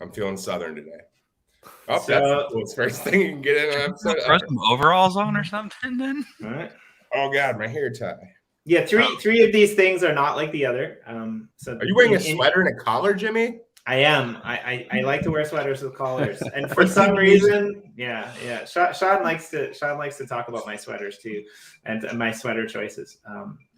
I'm feeling Southern today. Oh, so, that's the coolest first thing you can get in an episode. Throw some overalls on or something then. All right. Oh God, my hair tie. Yeah, three of these things are not like the other. So are you wearing a sweater and a collar, Jimmy? I am. I like to wear sweaters with collars, and for some reason, yeah. Sean likes to talk about my sweaters too, and my sweater choices.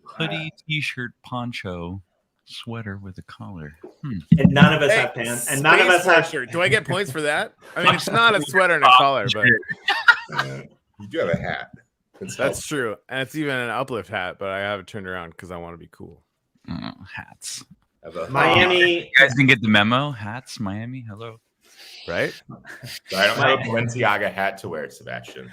Hoodie, t-shirt, poncho, sweater with a collar. And none of us have pants, and none of us have shirt. Do I get points for that? I mean, it's not a sweater and a collar, but you do have a hat. That's true, and it's even an uplift hat, but I have it turned around because I want to be cool. Hats. Miami. You guys didn't get the memo. Hats, Miami. Hello. Right? So I don't have a Balenciaga hat to wear, Sebastian.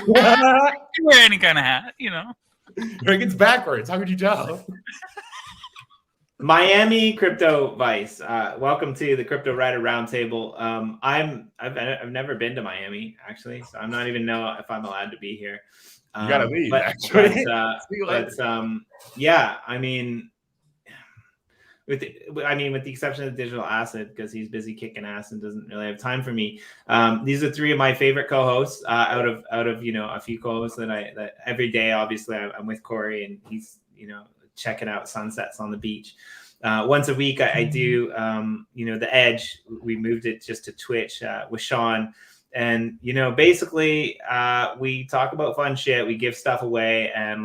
You can wear any kind of hat, you know. It's backwards. How could you tell? Miami Crypto Vice. Welcome to the Cryptowriter Round Table. I've never been to Miami actually, so I'm not even know if I'm allowed to be here. You gotta leave. Yeah, I mean, with the exception of Digital Acid, because he's busy kicking ass and doesn't really have time for me. These are three of my favorite co-hosts out of a few co-hosts that every day. Obviously, I'm with Corey, and he's checking out sunsets on the beach. Once a week, I do The Edge. We moved it just to Twitch with Sean. And, basically, we talk about fun shit. We give stuff away, and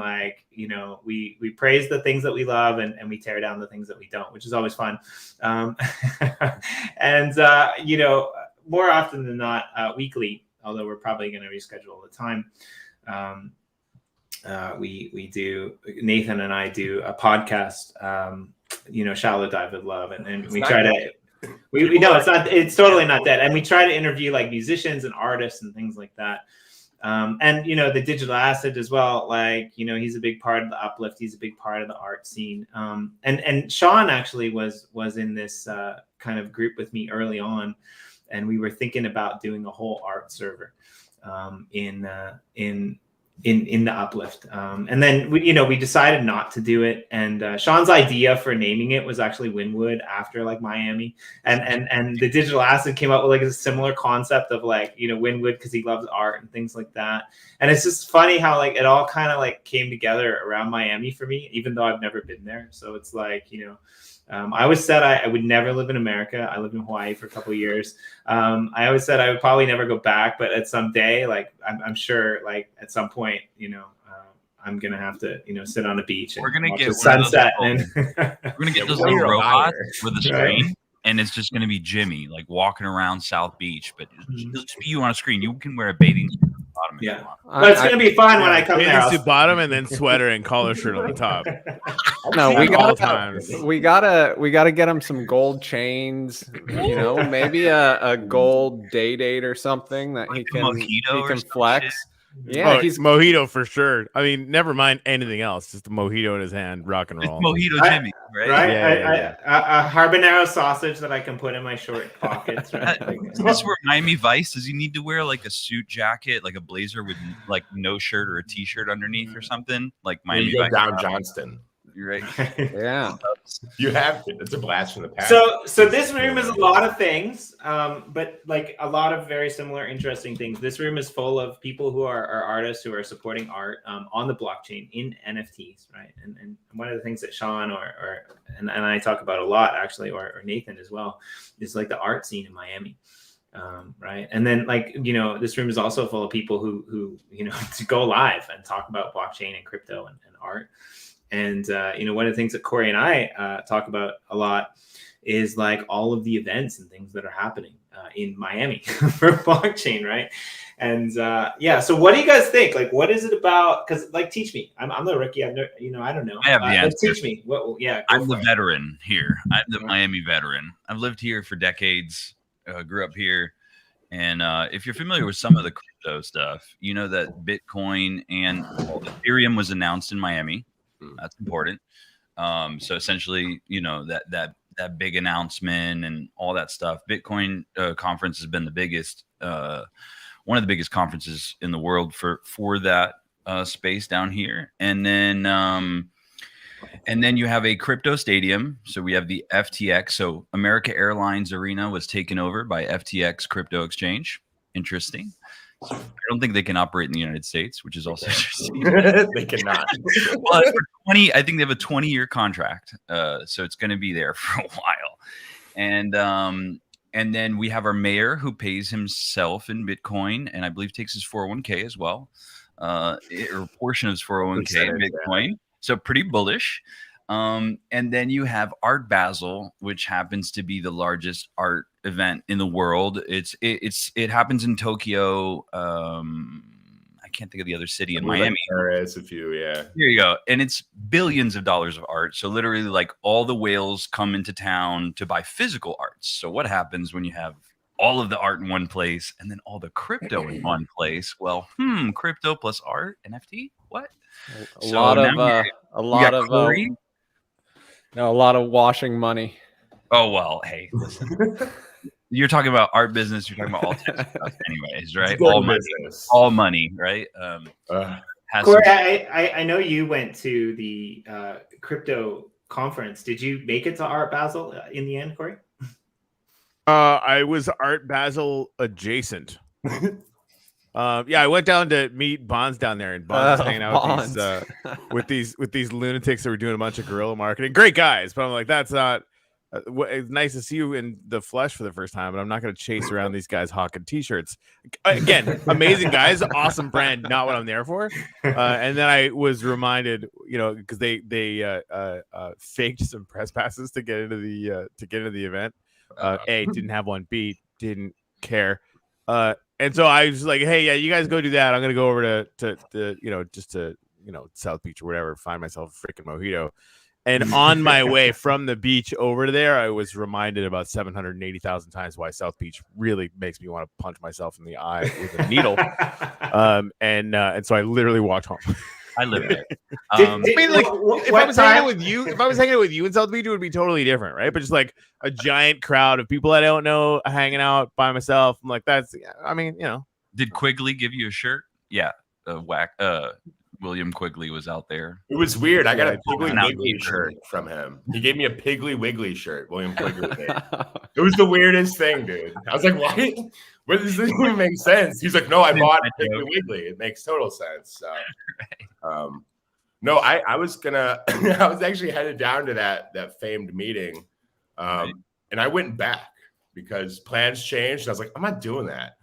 we praise the things that we love, and we tear down the things that we don't, which is always fun. And more often than not, weekly, although we're probably going to reschedule all the time. We do, Nathan and I do a podcast, Shallow Dive with Love, and we try to. We know it's totally not dead, and we try to interview like musicians and artists and things like that. And the Digital Acid as well, he's a big part of the uplift, he's a big part of the art scene. And Sean actually was in this kind of group with me early on, and we were thinking about doing a whole art server in the uplift, and then we decided not to do it. And Sean's idea for naming it was actually Wynwood, after Miami, and the Digital Acid came up with a similar concept of Wynwood because he loves art and things like that. And it's just funny how it all kind of came together around Miami for me, even though I've never been there. So it's I always said I would never live in America. I lived in Hawaii for a couple of years. I always said I would probably never go back, but at some day, I'm sure, at some point, I'm gonna have to, sit on a beach. And we're gonna get sunset, and we're gonna get those little robots with a screen, right? And it's just gonna be Jimmy walking around South Beach, but it'll just be you on a screen. You can wear a bathing suit at the bottom. Yeah, but it's gonna be fun when I come there. Bathing suit bottom and then sweater and collar shirt on the top. No, we gotta get him some gold chains. Maybe a gold date or something that he can flex. Yeah, he's mojito for sure. I mean, never mind anything else. Just a mojito in his hand, rock and roll. It's mojito Jimmy, right? Right. A habanero sausage that I can put in my short pockets. Right? That's where Miami Vice does. You need to wear a suit jacket, a blazer with no shirt or a t-shirt underneath or something. Miami Vice. Down Johnston. You're right. Yeah. You have to. It's a blast from the past. So this room is a lot of things, but a lot of very similar, interesting things. This room is full of people who are artists who are supporting art on the blockchain in NFTs, right? And one of the things that Sean and I talk about a lot, actually, or Nathan as well, is the art scene in Miami. Right. And then this room is also full of people who to go live and talk about blockchain and crypto and art. And, one of the things that Corey and I talk about a lot is all of the events and things that are happening in Miami for blockchain. Right. And so what do you guys think? What is it about? Because teach me. I'm the rookie. I don't know. I have the answer. Teach me. I'm the veteran here. I'm the Miami veteran. I've lived here for decades. Grew up here. And if you're familiar with some of the crypto stuff, you know that Bitcoin and Ethereum was announced in Miami. That's important. So essentially, that big announcement and all that stuff. Bitcoin conference has been the biggest, one of the biggest conferences in the world for that space down here. And then And then you have a crypto stadium. So we have the FTX. So America Airlines Arena was taken over by FTX Crypto Exchange. Interesting. So I don't think they can operate in the United States, which is also interesting. They cannot. Well, for 20, I think they have a 20-year contract. So it's going to be there for a while. And then we have our mayor who pays himself in Bitcoin and I believe takes his 401k as well, or a portion of his 401k in Bitcoin. Yeah. So pretty bullish. And then you have Art Basel, which happens to be the largest art event in the world. It happens in Tokyo. I can't think of the other city in Miami. There is a few, yeah. Here you go. And it's billions of dollars of art. So literally like all the whales come into town to buy physical arts. So what happens when you have all of the art in one place and then all the crypto in one place? Well, crypto plus art, NFT? What? A lot of washing money. Oh, well, hey, listen. You're talking about art business. You're talking about all types of stuff anyways, right? All money, right? Corey, I know you went to the crypto conference. Did you make it to Art Basel in the end, Corey? I was Art Basel adjacent. I went down to meet Bonds down there, and Bonds was hanging out with these lunatics that were doing a bunch of guerrilla marketing. Great guys, but I'm like, that's not. It's nice to see you in the flesh for the first time, but I'm not going to chase around these guys hawking T-shirts. Again, amazing guys, awesome brand, not what I'm there for. And then I was reminded, because they faked some press passes to get into the event. Didn't have one. B, didn't care. And so I was like, hey, yeah, you guys go do that. I'm going to go over to South Beach or whatever, find myself a freaking mojito. And on my way from the beach over to there, I was reminded about 780,000 times why South Beach really makes me want to punch myself in the eye with a needle. And so I literally walked home. I live there. If I was hanging out with you in South Beach, it would be totally different, right? But just like a giant crowd of people I don't know hanging out by myself. I'm like, Did Quigley give you a shirt? Yeah. William Quigley was out there. It was weird. I got a Piggly Wiggly shirt from him. He gave me a Piggly Wiggly shirt. William Quigley did. It was the weirdest thing, dude. I was like, why? What does this even make sense? He's like, no, I bought a Piggly Wiggly. It makes total sense. So, no, I was actually headed down to that famed meeting. And I went back because plans changed. And I was like, I'm not doing that.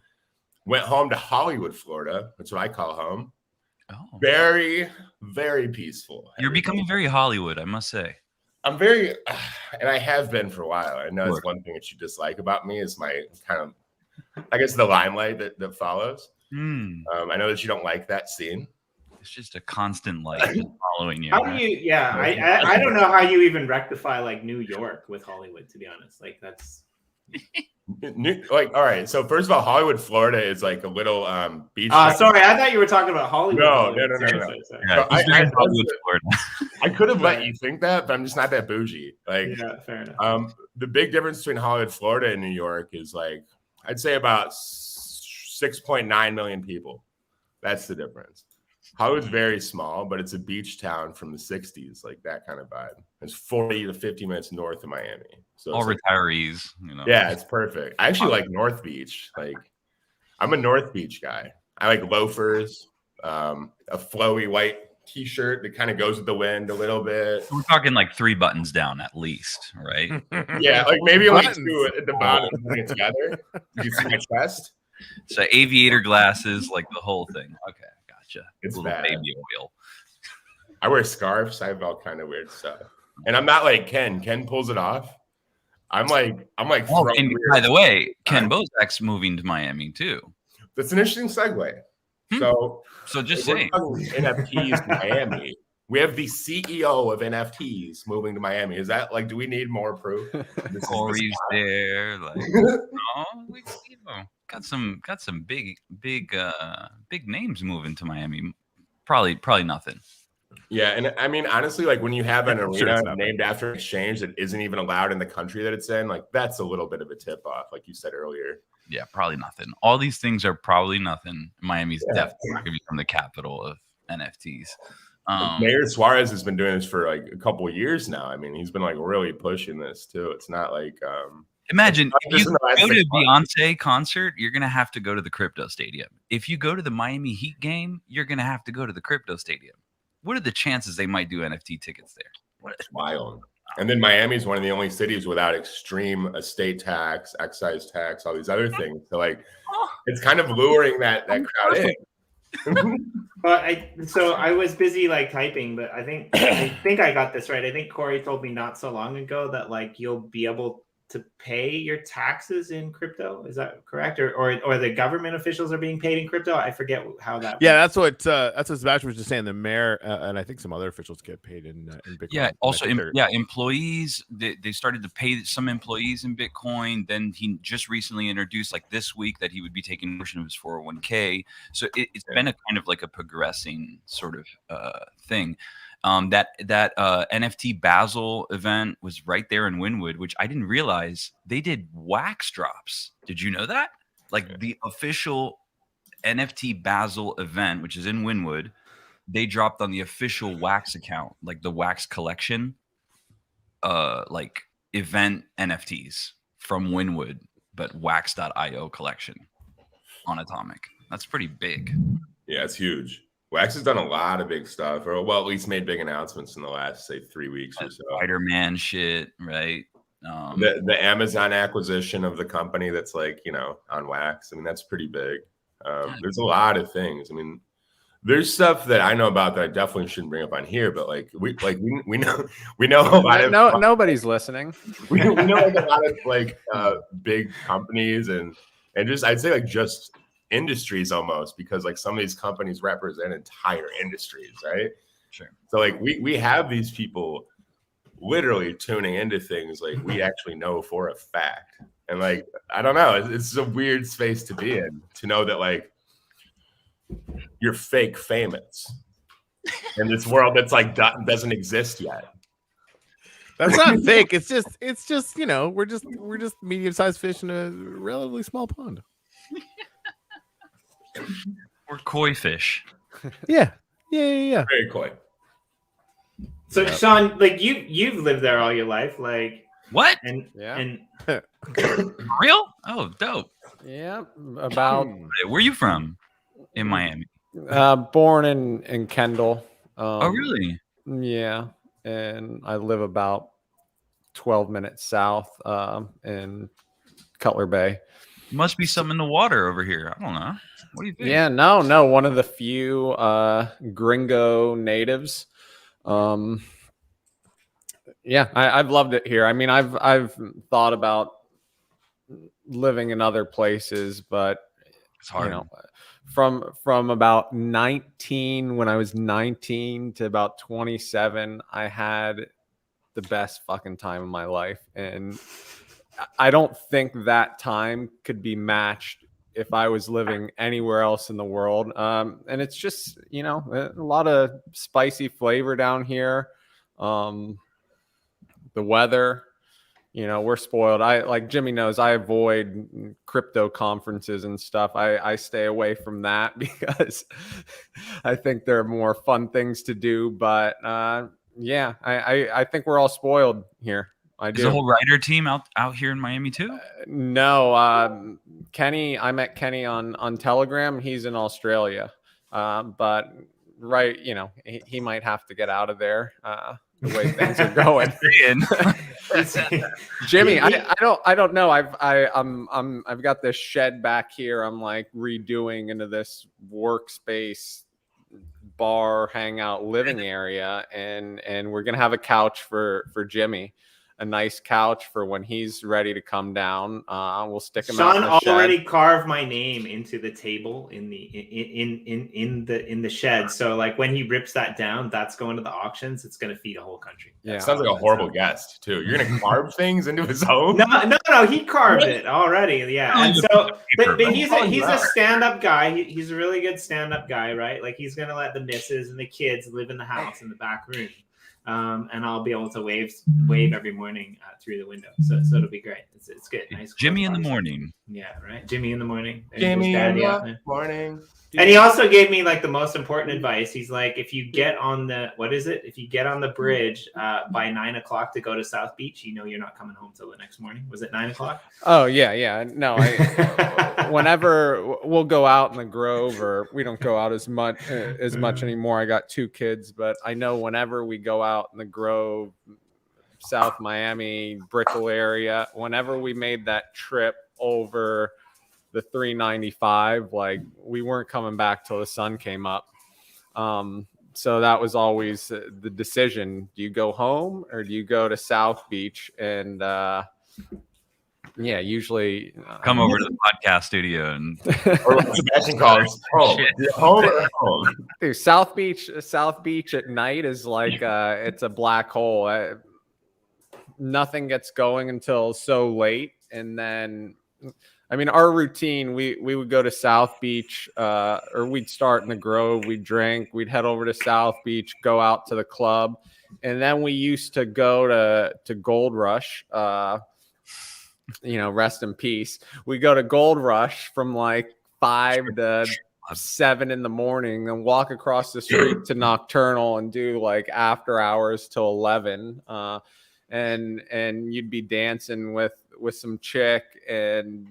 Went home to Hollywood, Florida. That's what I call home. Oh. Very, very peaceful. You're becoming very Hollywood, I must say. I'm very, and I have been for a while. I know it's one thing that you dislike about me is my kind of, I guess, the limelight that follows. I know that you don't like that scene. It's just a constant light following you. How do you? Yeah, I don't know how you even rectify like New York with Hollywood. To be honest, like that's. All right, so first of all, Hollywood, Florida is like a little beach. Sorry, I thought you were talking about Hollywood. No. Yeah, I could have let you think that, but I'm just not that bougie. Like, yeah, fair enough. The big difference between Hollywood, Florida, and New York is like I'd say about 6.9 million people. That's the difference. Hollywood's very small, but it's a beach town from the 60s, like that kind of vibe. It's 40 to 50 minutes north of Miami. So all retirees, Yeah, it's perfect. I actually like North Beach. Like, I'm a North Beach guy. I like loafers, a flowy white T-shirt that kind of goes with the wind a little bit. We're talking like 3 buttons down at least, right? Yeah, like maybe only 2 at the bottom putting it together. You can see my chest. So aviator glasses, like the whole thing. Okay. It's a little bad. baby oil. I wear scarves. I have all kind of weird stuff, and I'm not like Ken. Ken pulls it off. I'm like. Oh, and by the way, Ken Bozak's moving to Miami too. That's an interesting segue. So just saying, NFTs to Miami. We have the CEO of NFTs moving to Miami. Is that like? Do we need more proof? Corey's there. Like, got some big names moving to Miami. Probably nothing. Yeah, and I mean honestly, like when you have an arena named after an exchange that isn't even allowed in the country that it's in, like that's a little bit of a tip off, like you said earlier. Yeah, probably nothing. All these things are probably nothing. Miami's definitely going to become the capital of NFTs. Mayor Suarez has been doing this for like a couple of years now. I mean, he's been like really pushing this too. It's not like imagine if you go to a Beyonce concert, you're gonna have to go to the Crypto Stadium. If you go to the Miami Heat game, you're gonna have to go to the Crypto Stadium. What are the chances they might do NFT tickets there? It's wild. And then Miami is one of the only cities without extreme estate tax, excise tax, all these other things. So like, it's kind of luring that crowd in. But I was busy like typing, but I think I got this right. I think Corey told me not so long ago that like you'll be able to pay your taxes in crypto. Is that correct? Or the government officials are being paid in crypto? I forget how that works. That's what Sebastian was just saying. The mayor and I think some other officials get paid in Bitcoin. Yeah, also employees, they started to pay some employees in Bitcoin. Then he just recently introduced like this week that he would be taking a portion of his 401k. So it's been a kind of like a progressing sort of thing. That NFT Basel event was right there in Wynwood, which I didn't realize they did wax drops. Did you know that? Like the official NFT Basel event, which is in Wynwood, they dropped on the official wax account, like the wax collection, like event NFTs from Wynwood, but wax.io collection on Atomic. That's pretty big. Yeah, it's huge. Wax has done a lot of big stuff, or well, at least made big announcements in the last, say, 3 weeks or so. Spider-Man shit, right? The Amazon acquisition of the company that's like, on Wax. I mean, that's pretty big. There's a lot of things. I mean, there's stuff that I know about that I definitely shouldn't bring up on here, but like we know a lot of nobody's listening. We know like a lot of like big companies and just I'd say like just industries almost, because like some of these companies represent entire industries, right? Sure. So like we have these people literally tuning into things like we actually know for a fact, and like I don't know, it's a weird space to be in, to know that like you're fake famous in this world that's like doesn't exist yet. That's not fake. It's just we're just medium-sized fish in a relatively small pond. Or koi fish. Yeah. Very koi. So Sean, like you've lived there all your life, like what? And real? Oh, dope. Yeah, about. Where are you from? In Miami. Born in Kendall. Oh, really? Yeah, and I live about 12 minutes south in Cutler Bay. Must be something in the water over here. I don't know. What do you think? Yeah, no. One of the few gringo natives. Yeah, I've loved it here. I mean, I've thought about living in other places, but it's hard. From about 19, when I was 19 to about 27, I had the best fucking time of my life, and I don't think that time could be matched if I was living anywhere else in the world. And it's just, a lot of spicy flavor down here. The weather, we're spoiled. Like Jimmy knows, I avoid crypto conferences and stuff. I stay away from that because I think there are more fun things to do. But yeah, I think we're all spoiled here. I do. Is the whole writer team out here in Miami too? No, Kenny. I met Kenny on Telegram. He's in Australia, but he might have to get out of there. The way things are going. Jimmy, I don't know. I've got this shed back here. I'm like redoing into this workspace, bar, hangout, living area, and we're gonna have a couch for Jimmy. A nice couch for when he's ready to come down. We'll stick him. Sean out in the already shed. Carved my name into the table in the shed. So like when he rips that down, that's going to the auctions. It's going to feed a whole country. Yeah, sounds like a horrible guest too. You're going to carve things into his home? No. He carved it already. Yeah, and so but he's a stand-up guy. He's a really good stand-up guy, right? Like he's going to let the missus and the kids live in the house in the back room. and I'll be able to wave every morning through the window. So it'll be great. It's good. Nice. Jimmy in the morning. Yeah, right. Jimmy in the morning. Jimmy in the morning. And he also gave me like the most important advice. He's like, if you get on the if you get on the bridge by 9 o'clock to go to South Beach, you know you're not coming home till the next morning. Was it 9 o'clock? Oh yeah. No, whenever we'll go out in the Grove, or we don't go out as much anymore. I got 2 kids, but I know whenever we go out in the Grove, South Miami, Brickell area, whenever we made that trip over the 395, like we weren't coming back till the sun came up. So that was always the decision. Do you go home or do you go to South Beach? And usually come over to the podcast studio and or Sebastian calls home. Home or home? Dude, South Beach at night is like it's a black hole. Nothing gets going until so late, and then I mean, our routine, we would go to South Beach, or we'd start in the Grove, we'd drink, we'd head over to South Beach, go out to the club. And then we used to go to Gold Rush, rest in peace. We go to Gold Rush from like 5 to 7 in the morning, and walk across the street to Nocturnal and do like after hours till 11. And you'd be dancing with some chick and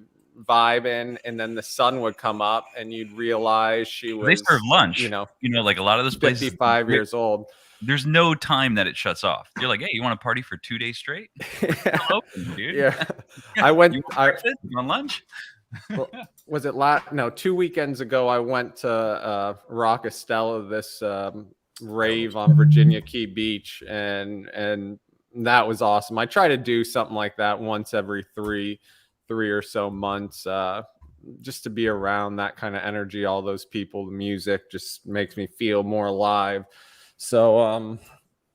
vibing, and then the sun would come up and you'd realize she was, they serve lunch, like a lot of those places 55 years old. There's no time that it shuts off. You're like, hey, you want to party for 2 days straight? Open, dude. Yeah. I went on lunch. Was it 2 weekends ago? I went to Rock Estella, this rave on Virginia Key Beach, and that was awesome. I try to do something like that once every three or so months, just to be around that kind of energy, all those people. The music just makes me feel more alive. So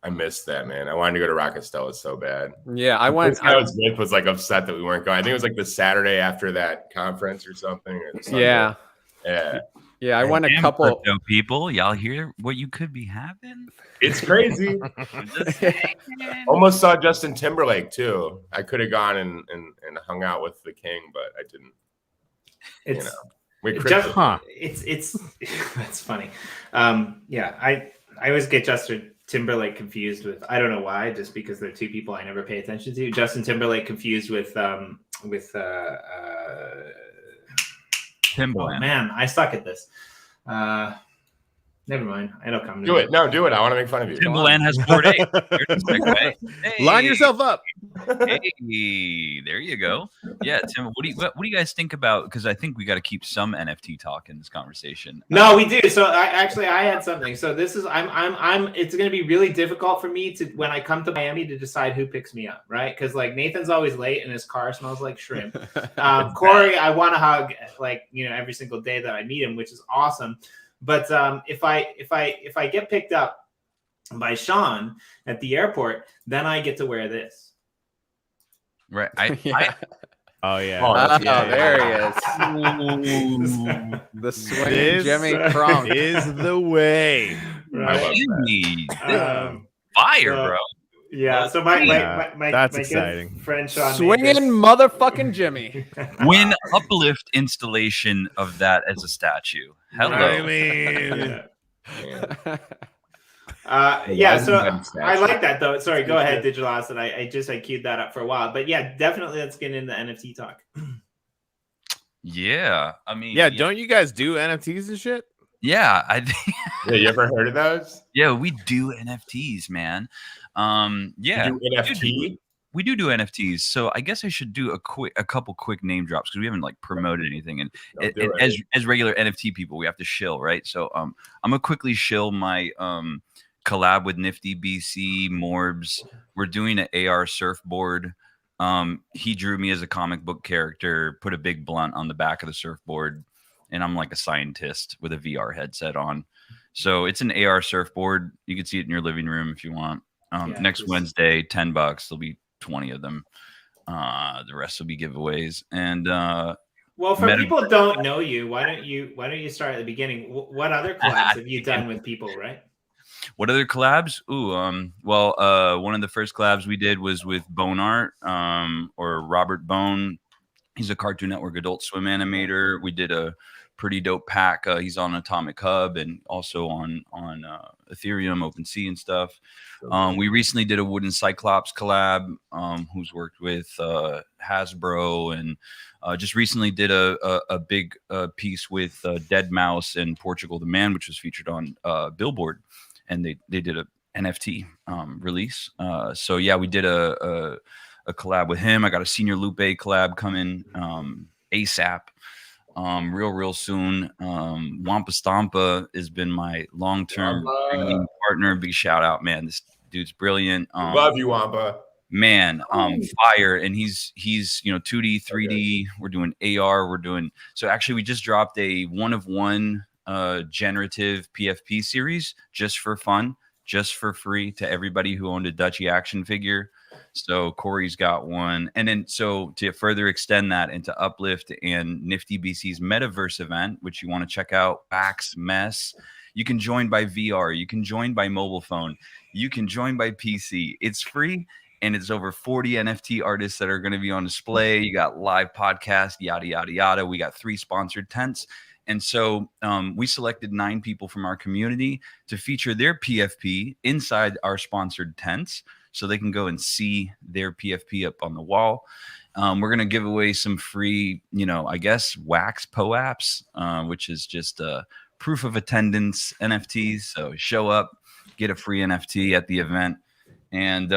I missed that, man. I wanted to go to Rock Estella so bad. Yeah, I went. I was like upset that we weren't going. I think it was like the Saturday after that conference or something. Yeah. Yeah, I went a couple. Crypto people, y'all hear what you could be having? It's crazy. Almost saw Justin Timberlake too. I could have gone and hung out with the king, but I didn't. It's that's funny. I always get Justin Timberlake confused with, I don't know why, just because they're 2 people I never pay attention to. Justin Timberlake confused with Timberland. Oh, man, I suck at this. Never mind. It'll come. Do it. No, do it. I want to make fun of you. Timberland has 4 days. Hey. Line yourself up. Hey, there you go. Yeah, Tim. What do you guys think about? Because I think we got to keep some NFT talk in this conversation. No, we do. So I had something. So this is It's going to be really difficult for me to, when I come to Miami, to decide who picks me up, right? Because like Nathan's always late and his car smells like shrimp. Corey, I want to hug every single day that I meet him, which is awesome. But if I get picked up by Sean at the airport, then I get to wear this. Right. There he is. The swing Jimmy Crump is the way. Right. Fire, bro. Yeah, so my that's my exciting. Friend Sean swinging motherfucking Jimmy. Win uplift installation of that as a statue. Hello. I mean, so I like that though. Sorry, go ahead, Digital Asset. I queued that up for a while, but yeah, definitely let's get into NFT talk. Yeah, I mean, don't you guys do NFTs and shit? Yeah, you ever heard of those? Yeah, we do NFTs, man. You do NFT? We do NFTs. So I guess I should do a couple quick name drops because we haven't like promoted anything. And as regular NFT people, we have to shill, right? So I'm gonna quickly shill my collab with Nifty BC Morbs. We're doing an AR surfboard. He drew me as a comic book character, put a big blunt on the back of the surfboard, and I'm like a scientist with a VR headset on. So it's an AR surfboard. You can see it in your living room if you want. Next Wednesday, $10. There'll be 20 of them. The rest will be giveaways. And well, for people who don't know you, why don't you start at the beginning? What other collabs have you done with people, right? What other collabs? One of the first collabs we did was with Bone Art, or Robert Bone. He's a Cartoon Network Adult Swim animator. We did a pretty dope pack. He's on Atomic Hub and also on Ethereum, OpenSea, and stuff. We recently did a Wooden Cyclops collab, who's worked with Hasbro, and just recently did a big piece with Dead Mouse and Portugal the Man, which was featured on Billboard, and they did a NFT release. So yeah, we did a collab with him. I got a Senior Lupe collab coming ASAP. Real soon. Wampa Stompa has been my long-term partner. Big shout out, man. This dude's brilliant. Love you, Wampa. Man, fire. And he's 2D, 3D. We're doing AR. So actually we just dropped a 1-of-1 generative PFP series just for fun, just for free to everybody who owned a Dutchy action figure. So Corey's got one. And then so to further extend that into Uplift and Nifty BC's Metaverse event, which you want to check out, Wax Mess, you can join by VR. You can join by mobile phone. You can join by PC. It's free. And it's over 40 NFT artists that are going to be on display. You got live podcast, yada, yada, yada. We got 3 sponsored tents. And so we selected 9 people from our community to feature their PFP inside our sponsored tents, so they can go and see their PFP up on the wall. We're going to give away some free, I guess, wax POAPs, which is just proof of attendance NFTs. So show up, get a free NFT at the event. And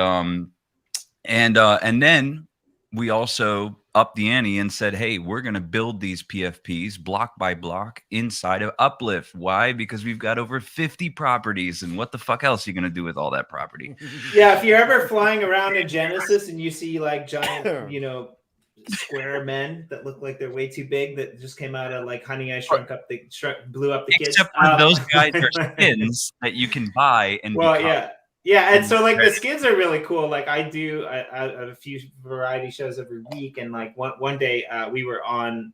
then we also upped the ante and said, hey, we're going to build these PFPs block by block inside of Uplift. Why? Because we've got over 50 properties, and what the fuck else are you going to do with all that property? Yeah, if you're ever flying around in Genesis and you see like giant, square men that look like they're way too big that just came out of like Honey, I blew up the kids. Except for those guys are skins that you can buy and Yeah, and so like the skins are really cool. Like I do a few variety shows every week, and like one day we were on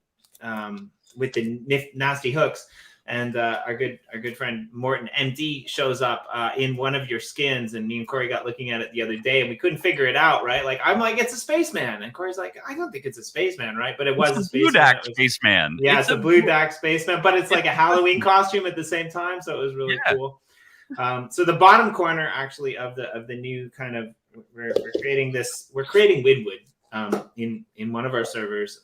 with the Nasty Hooks, and our good friend Morton MD shows up in one of your skins, and me and Corey got looking at it the other day, and we couldn't figure it out, right? Like I'm like, it's a spaceman, and Corey's like, I don't think it's a spaceman, right? But it was a spaceman. Blue Dak spaceman. Yeah, it's a Blue Dak spaceman, but it's like a Halloween costume at the same time, so it was really cool. So the bottom corner actually of the new kind of we're creating Widwood in one of our servers.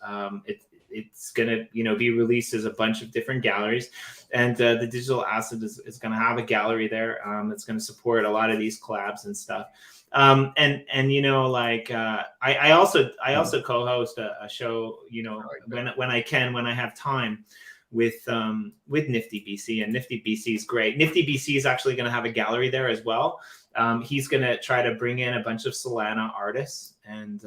It's gonna be released as a bunch of different galleries, and the digital asset is gonna have a gallery there that's gonna support a lot of these collabs and stuff. I also co-host a show when I have time with Nifty BC, and Nifty BC is great. Nifty BC is actually going to have a gallery there as well. He's going to try to bring in a bunch of Solana artists and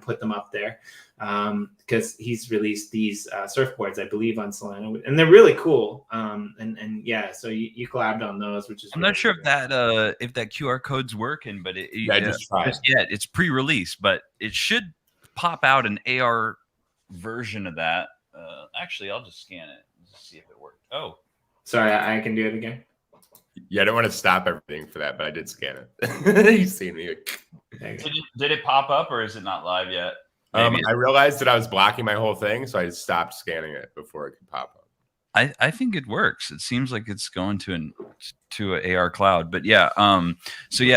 put them up there because he's released these surfboards, I believe, on Solana, and they're really cool. So you collabed on those, which is I'm not sure if that QR code's working, but it's pre-release, but it should pop out an AR version of that. Actually, I'll just scan it and see if it worked. Oh, sorry, I can do it again. Yeah, I don't want to stop everything for that, but I did scan it. You seen me? Did it pop up, or is it not live yet? I realized that I was blocking my whole thing, so I stopped scanning it before it could pop up. I think it works. It seems like it's going to an AR cloud, but yeah. And he's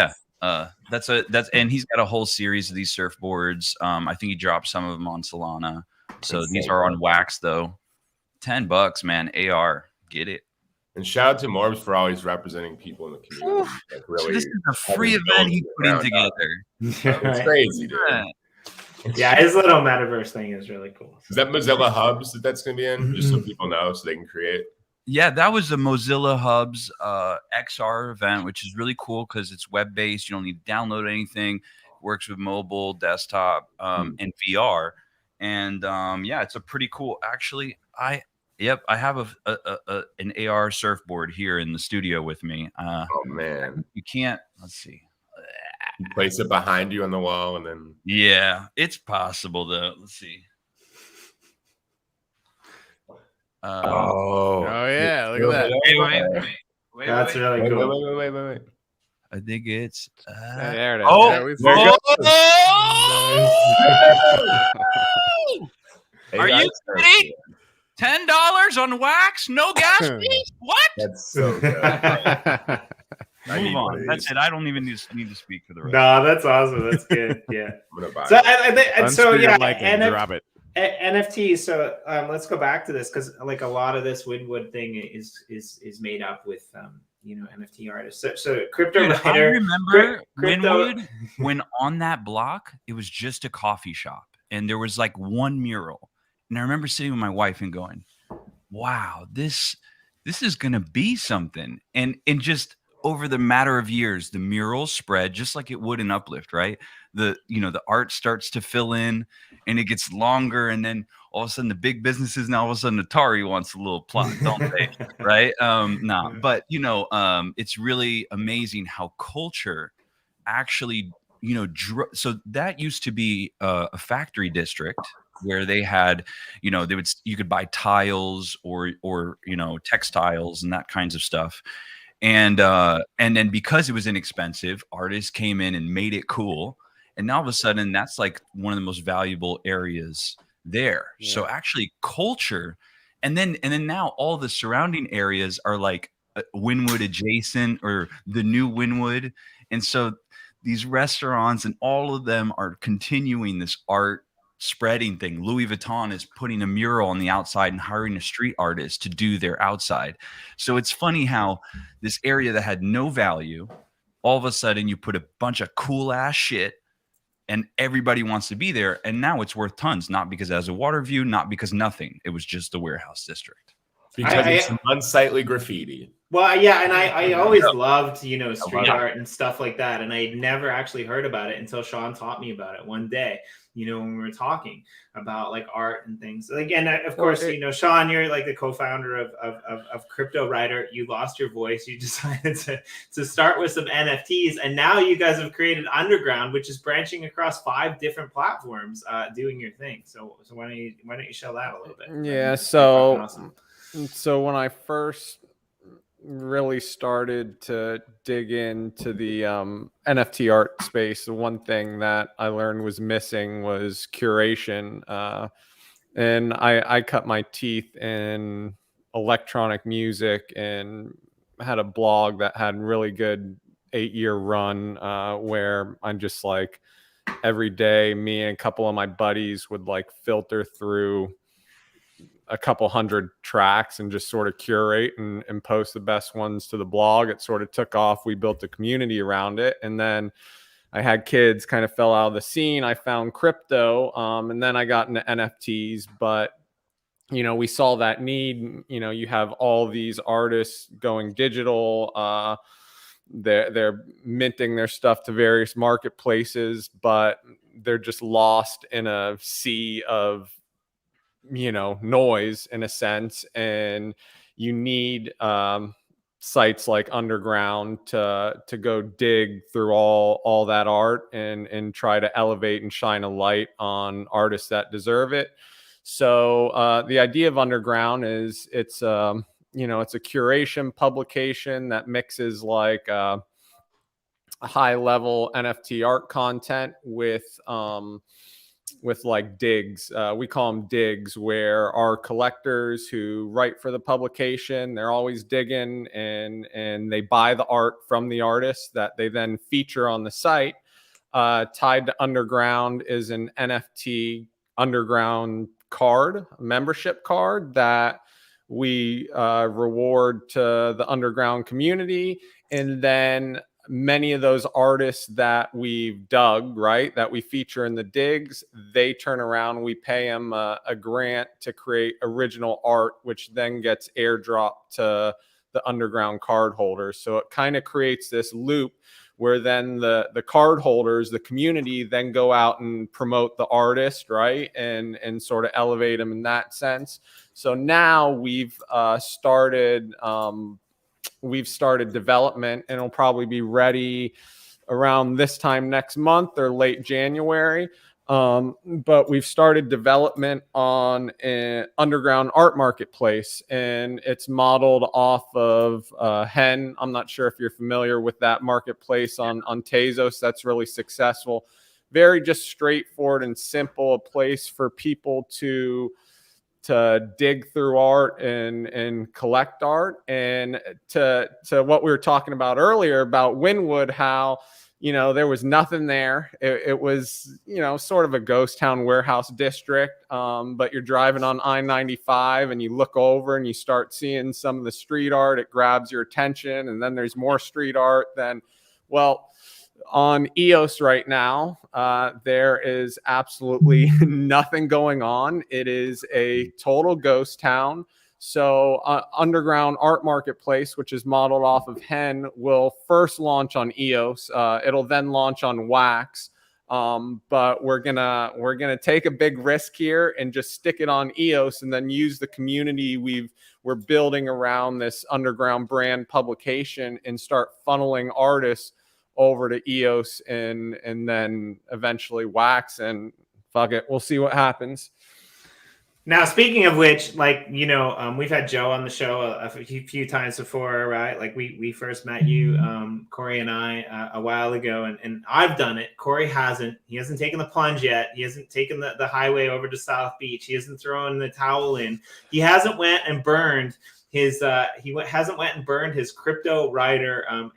got a whole series of these surfboards. I think he dropped some of them on Solana. So these are on wax though. $10, man. AR, get it. And shout out to Morbs for always representing people in the community. Like really, so this is a free event he put in together. It's crazy, dude. Yeah, his little metaverse thing is really cool. Is that Mozilla Hubs that's going to be in? Just so people know, so they can create. Yeah, that was the Mozilla Hubs XR event, which is really cool because it's web-based. You don't need to download anything. It works with mobile, desktop, and VR. And it's a pretty cool. Actually, I have an AR surfboard here in the studio with me. Oh man, you can't. Let's see. You place it behind you on the wall, and then it's possible though. Let's see. Oh yeah, look at that. Wait. That's really cool. Wait. I think it's. There it is. Oh, There we There oh! Are you kidding? $10 on wax, no gas fees? What? That's so good. Move on. That's it. I don't even need to speak for the rest. No, that's awesome. That's good. Yeah. I'm gonna buy So it. I think, and so Unscrew your yeah, mic and drop it. NFTs. So let's go back to this because like a lot of this Winwood thing is made up with NFT artists. So Cryptowriter. I remember Winwood when on that block it was just a coffee shop and there was like one mural, and I remember sitting with my wife and going, "Wow, this is gonna be something," and just over the matter of years, the murals spread just like it would in Uplift, right? The art starts to fill in and it gets longer, and then all of a sudden the big businesses, now all of a sudden Atari wants a little plot, don't they? Right? But it's really amazing how culture actually, so that used to be a factory district where they had, you could buy tiles or textiles and that kinds of stuff. And then because it was inexpensive, artists came in and made it cool. And now all of a sudden that's like one of the most valuable areas there. Yeah. So actually culture, and then now all the surrounding areas are like Winwood adjacent or the new Winwood. And so these restaurants and all of them are continuing this art spreading thing. Louis Vuitton is putting a mural on the outside and hiring a street artist to do their outside. So it's funny how this area that had no value, all of a sudden you put a bunch of cool ass shit and everybody wants to be there. And now it's worth tons, not because it has a water view, not because nothing. It was just the warehouse district. Because it's some unsightly graffiti. Well, yeah, and I always loved, street art and stuff like that. And I never actually heard about it until Sean taught me about it one day, when we were talking about like art and things. Again, of course, Sean, you're like the co-founder of Cryptowriter. You lost your voice. You decided to start with some NFTs. And now you guys have created Underground, which is branching across 5 different platforms, doing your thing. So why don't you show that a little bit? Yeah. So when I first really started to dig into the NFT art space, the one thing that I learned was missing was curation. And I cut my teeth in electronic music and had a blog that had a really good 8-year run where I'm just like every day, me and a couple of my buddies would like filter through a couple hundred tracks and just sort of curate and post the best ones to the blog. It sort of took off. We built a community around it. And then I had kids, kind of fell out of the scene. I found crypto, and then I got into NFTs. But, we saw that need. You have all these artists going digital. They're minting their stuff to various marketplaces, but they're just lost in a sea of noise in a sense, and you need sites like Underground to go dig through all that art and try to elevate and shine a light on artists that deserve it. So the idea of Underground is it's a curation publication that mixes like a high level NFT art content with like digs. We call them digs, where our collectors who write for the publication, they're always digging and they buy the art from the artists that they then feature on the site. Tied to Underground is an NFT Underground card, a membership card that we reward to the Underground community. And then many of those artists that we've dug, right, that we feature in the digs, they turn around, we pay them a grant to create original art, which then gets airdropped to the Underground card holders. So it kind of creates this loop where then the card holders, the community, then go out and promote the artist, right, and sort of elevate them in that sense. So now we've started development, and it'll probably be ready around this time next month or late January. But we've started development on an underground art marketplace, and it's modeled off of Hen. I'm not sure if you're familiar with that marketplace on Tezos. That's really successful. Very just straightforward and simple, a place for people to dig through art and collect art. And to what we were talking about earlier about Wynwood, how there was nothing there. It was, sort of a ghost town warehouse district. But you're driving on I-95 and you look over and you start seeing some of the street art. It grabs your attention. And then there's more street art. On EOS right now, there is absolutely nothing going on. It is a total ghost town. So Underground Art Marketplace, which is modeled off of Hen, will first launch on EOS. It'll then launch on Wax. But we're gonna take a big risk here and just stick it on EOS, and then use the community we're building around this underground brand publication and start funneling artists over to EOS and then eventually Wax, and fuck it, we'll see what happens. Now, speaking of which, we've had Joe on the show a few times before, right? Like we first met you, Corey and I, a while ago, and I've done it. Corey hasn't. He hasn't taken the plunge yet. He hasn't taken the highway over to South Beach. He hasn't thrown the towel in. He hasn't went and burned his Cryptowriter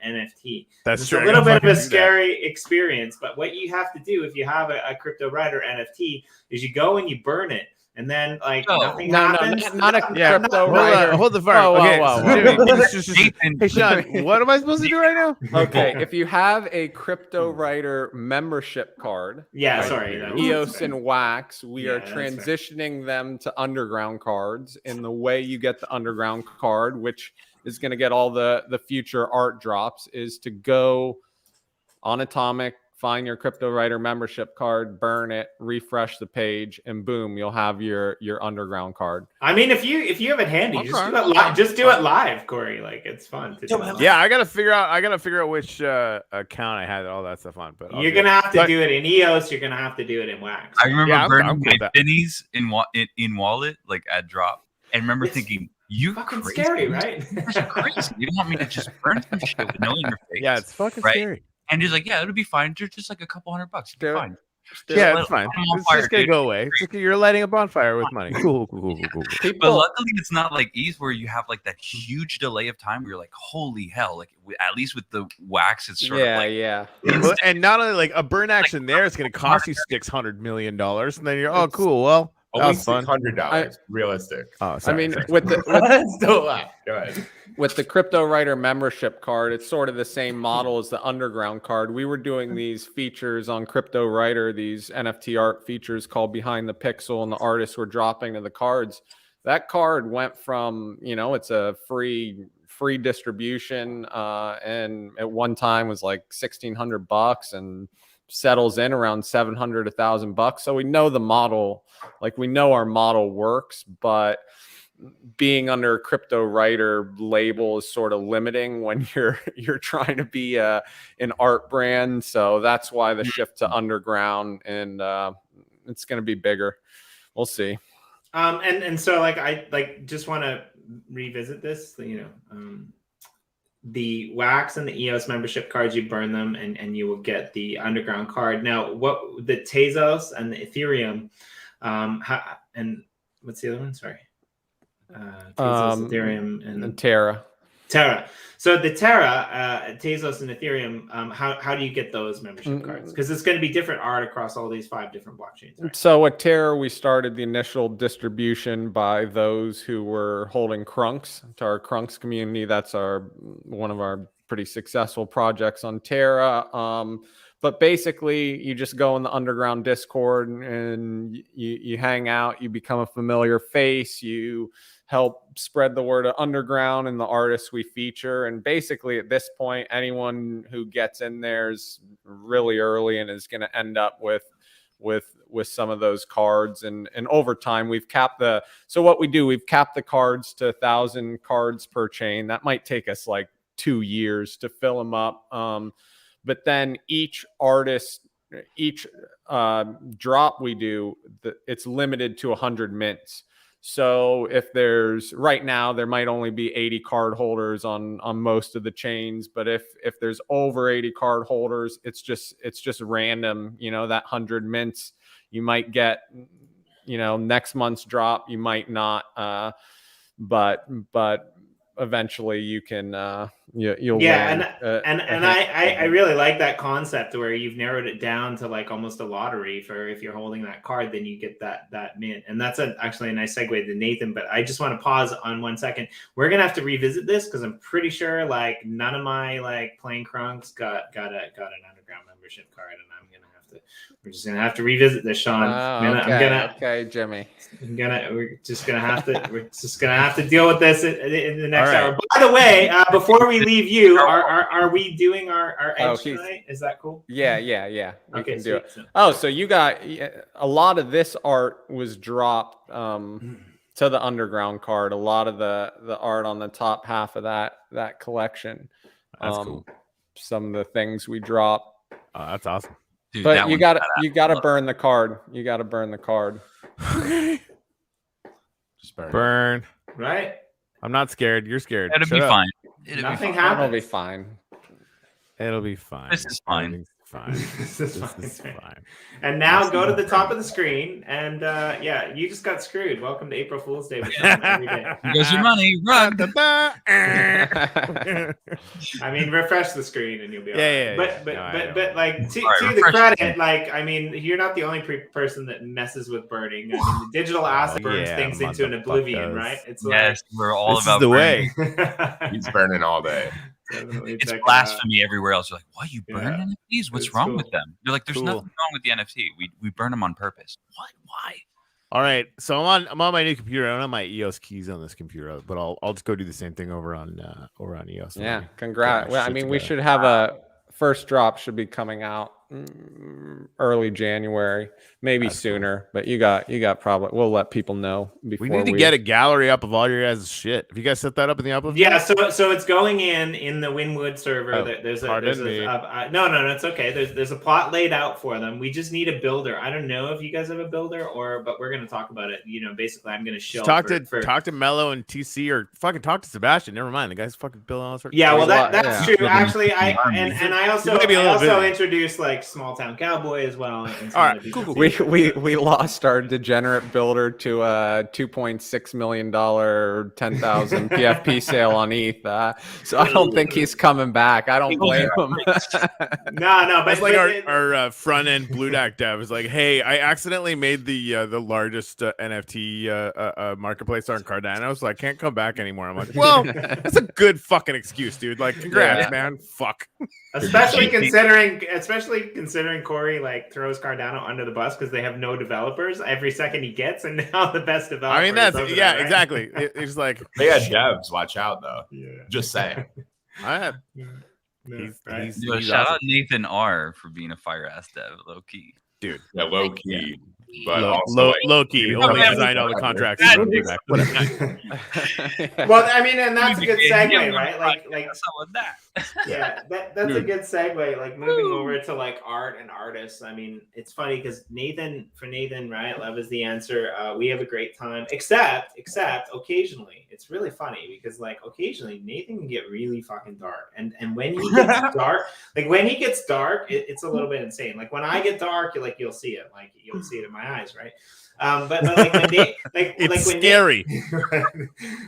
NFT. That's true. A little bit of a scary experience, but what you have to do if you have a Cryptowriter NFT is you go and you burn it. And then, nothing happens. Not a crypto writer. Hold the fire. Hey, Sean, what am I supposed to do right now? Okay, if you have a Cryptowriter membership card, EOS and Wax, we are transitioning them to Underground cards. And the way you get the Underground card, which is going to get all the future art drops, is to go on Atomic, find your Cryptowriter membership card, burn it, refresh the page, and boom, you'll have your Underground card. I mean, if you have it handy, just do it live, Corey. It's fun to do. Yeah, I gotta figure out which account I had all that stuff on. But you're gonna have to do it in EOS. You're gonna have to do it in Wax. I remember burning my pennies in wallet at drop, and remember thinking, "You fucking crazy, scary, right? You're crazy. You don't want me to just burn some shit with no in your face." Yeah, it's fucking scary. And he's like, "Yeah, it'll be fine. Just like a couple $100. It'll be fine." Yeah, it's fine. It's just gonna go away. You're lighting a bonfire with money. Cool. But luckily, it's not like ETH where you have that huge delay of time where you're like, "Holy hell!" At least with the Wax, it's sort of yeah. And not only a burn action there, it's gonna cost you $600 million, and then you're cool. Well, only $600 realistic. Oh, sorry, with still go ahead. With the Cryptowriter membership card, it's sort of the same model as the Underground card. We were doing these features on Cryptowriter, these NFT art features called Behind the Pixel, and the artists were dropping to the cards. That card went from, it's a free distribution, and at one time was like $1,600 and settles in around $700, $1,000. So we know the model, we know our model works, but being under a Cryptowriter label is sort of limiting when you're trying to be an art brand. So that's why the shift to Underground, and it's going to be bigger. We'll see. And so I just want to revisit this. The Wax and the EOS membership cards, you burn them and you will get the Underground card. Now, what the Tezos and the Ethereum, and what's the other one? Sorry. Tezos, Ethereum, and Terra. So the Terra, Tezos, and Ethereum, how do you get those membership cards? Because it's going to be different art across all these 5 different blockchains. Right? So at Terra, we started the initial distribution by those who were holding Crunks. To our Crunks community, that's one of our pretty successful projects on Terra. But basically, you just go in the Underground Discord and you hang out. You become a familiar face. You help spread the word of Underground and the artists we feature. And basically, at this point, anyone who gets in there is really early and is going to end up with some of those cards. And over time, we've capped we've capped the cards to 1,000 cards per chain. That might take us 2 years to fill them up. But then each artist drop we do, it's limited to 100 mints. So if there's right now, there might only be 80 card holders on most of the chains, but if there's over 80 card holders, it's just random. You know, that 100 mints, you might get, you know, next month's drop, you might not, but eventually you can you'll learn, and I really like that concept where you've narrowed it down to like almost a lottery for if you're holding that card, then you get that mint. And that's actually a nice segue to Nathan, but I just want to pause on 1 second. We're gonna have to revisit this because I'm pretty sure like none of my like playing crunks got an underground membership card, and we're just gonna have to revisit this, Sean. Okay, Jimmy. We're just gonna have to deal with this in the next hour. By the way, before we leave you, are we doing our edge tonight? Is that cool? Yeah. We can do it. So. Oh, so you got a lot of this art was dropped to the underground card. A lot of the art on the top half of that collection. That's cool. Some of the things we dropped. Oh, that's awesome. Dude, but you gotta burn the card. You gotta burn the card. Just burn. Right? I'm not scared. You're scared. It'll be fine. Nothing happens. It'll be fine. It'll be fine. This is fine. This is fine. And now go to the top of the screen, and you just got screwed. Welcome to April Fool's Day. Every day. Here's your money. Run. I mean, refresh the screen and you'll be all right. But like to right, the credit, like I mean, you're not the only person that messes with burning. I mean, the digital asset burns things into an oblivion, right? It's we're all this about is the burning. way. He's burning all day. It's blasphemy everywhere else. You're like, why you burn NFTs? What's wrong with them? You're like, there's nothing wrong with the NFT. We burn them on purpose. What? Why? All right, so I'm on my new computer. I don't have my EOS keys on this computer, but I'll just go do the same thing over on EOS. Yeah, congrats. Well, I mean, we should have a first drop should be coming out early January, maybe sooner. But you got probably. We'll let people know before. We need to get a gallery up of all your guys' shit. Have you guys set that up in the uplift? Yeah, so it's going in the Winwood server. No, it's okay. There's a plot laid out for them. We just need a builder. I don't know if you guys have a builder but we're gonna talk about it. You know, basically, I'm gonna show. Talk to Mello and TC, or fucking talk to Sebastian. Never mind, the guy's fucking building all sorts. Yeah, well, that's true. Actually, I also introduced like Small Town Cowboy as well. All right, cool. We lost our degenerate builder to a $2.6 million 10,000 PFP sale on ETH. So I don't think he's coming back. I don't blame him. No, but it's like our front end Blue Dack dev is like, hey, I accidentally made the largest NFT marketplace on Cardano, so I can't come back anymore. I'm like, well, that's a good fucking excuse, dude. Like, congrats, man. Fuck. Especially considering Corey like throws Cardano under the bus because they have no developers every second he gets, and now the best developer. I mean, that's exactly. It's like they got devs. Watch out, though. Yeah. Just saying. I have. Shout out Nathan R for being a fire ass dev, low key, dude. Yeah, low key. But low key. Only designed all the contracts. Well, I mean, and that's a good segue, right? Like that's a good segue. Like moving over to like art and artists. I mean, it's funny because Nathan, right? Love is the answer. We have a great time, except occasionally it's really funny because like occasionally Nathan can get really fucking dark, and when he gets dark, it's a little bit insane. Like when I get dark, you'll see it. Like you'll see it in my eyes, right? But like when it's scary,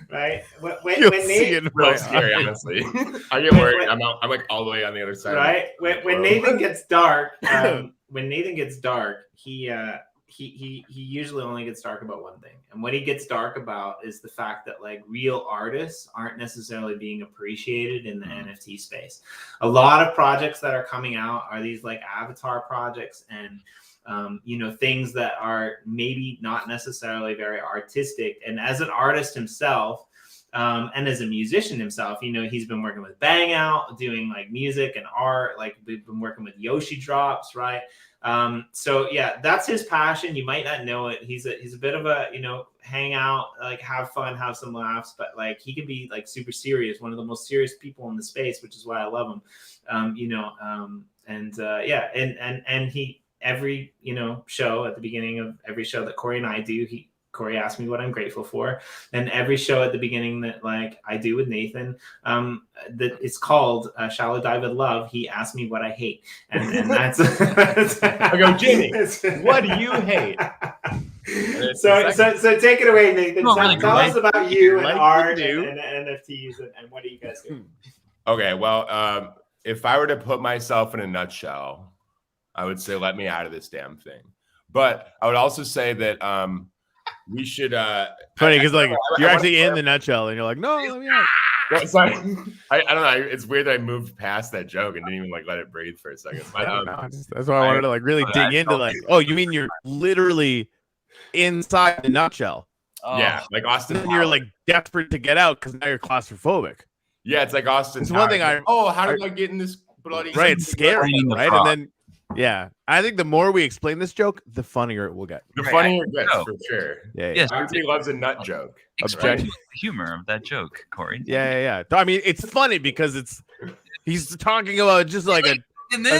right? When Nathan, real scary, honestly. I get worried. I'm like all the way on the other side, right? When Nathan gets dark, he usually only gets dark about one thing, and what he gets dark about is the fact that like real artists aren't necessarily being appreciated in the NFT space. A lot of projects that are coming out are these like avatar projects and things that are maybe not necessarily very artistic. And as an artist himself, and as a musician himself, he's been working with Bang Out, doing like music and art. Like we've been working with Yoshi Drops, right? So yeah, that's his passion. You might not know it. He's a bit of a, hang out, like have fun, have some laughs, but like he can be like super serious, one of the most serious people in the space, which is why I love him. And he, every, show, at the beginning of every show that Corey and I do, Corey asked me what I'm grateful for. And every show at the beginning that like I do with Nathan, that it's called Shallow Dive with Love. He asked me what I hate. And that's I go, Jimmy, what do you hate? So take it away, Nathan. Tell us about you and art and NFTs and what do you guys do? Okay, well, if I were to put myself in a nutshell, I would say let me out of this damn thing. But I would also say that we should funny because like you're actually in the nutshell and you're like, no, let me out. Well, it's like, I don't know. It's weird that I moved past that joke and didn't even like let it breathe for a second. But, that's why I wanted to like really dig into like, oh, you mean you're literally inside the nutshell? Yeah, like Austin. And you're like desperate to get out because now you're claustrophobic. Yeah, it's like Austin. It's one thing how did I get in this bloody? Right, it's scary, right? And then yeah, I think the more we explain this joke, the funnier it will get. The funnier it gets for sure. Yeah, yes, everybody loves a nut joke. Explain the humor of that joke, Corey. Yeah. I mean, it's funny because he's talking about just like a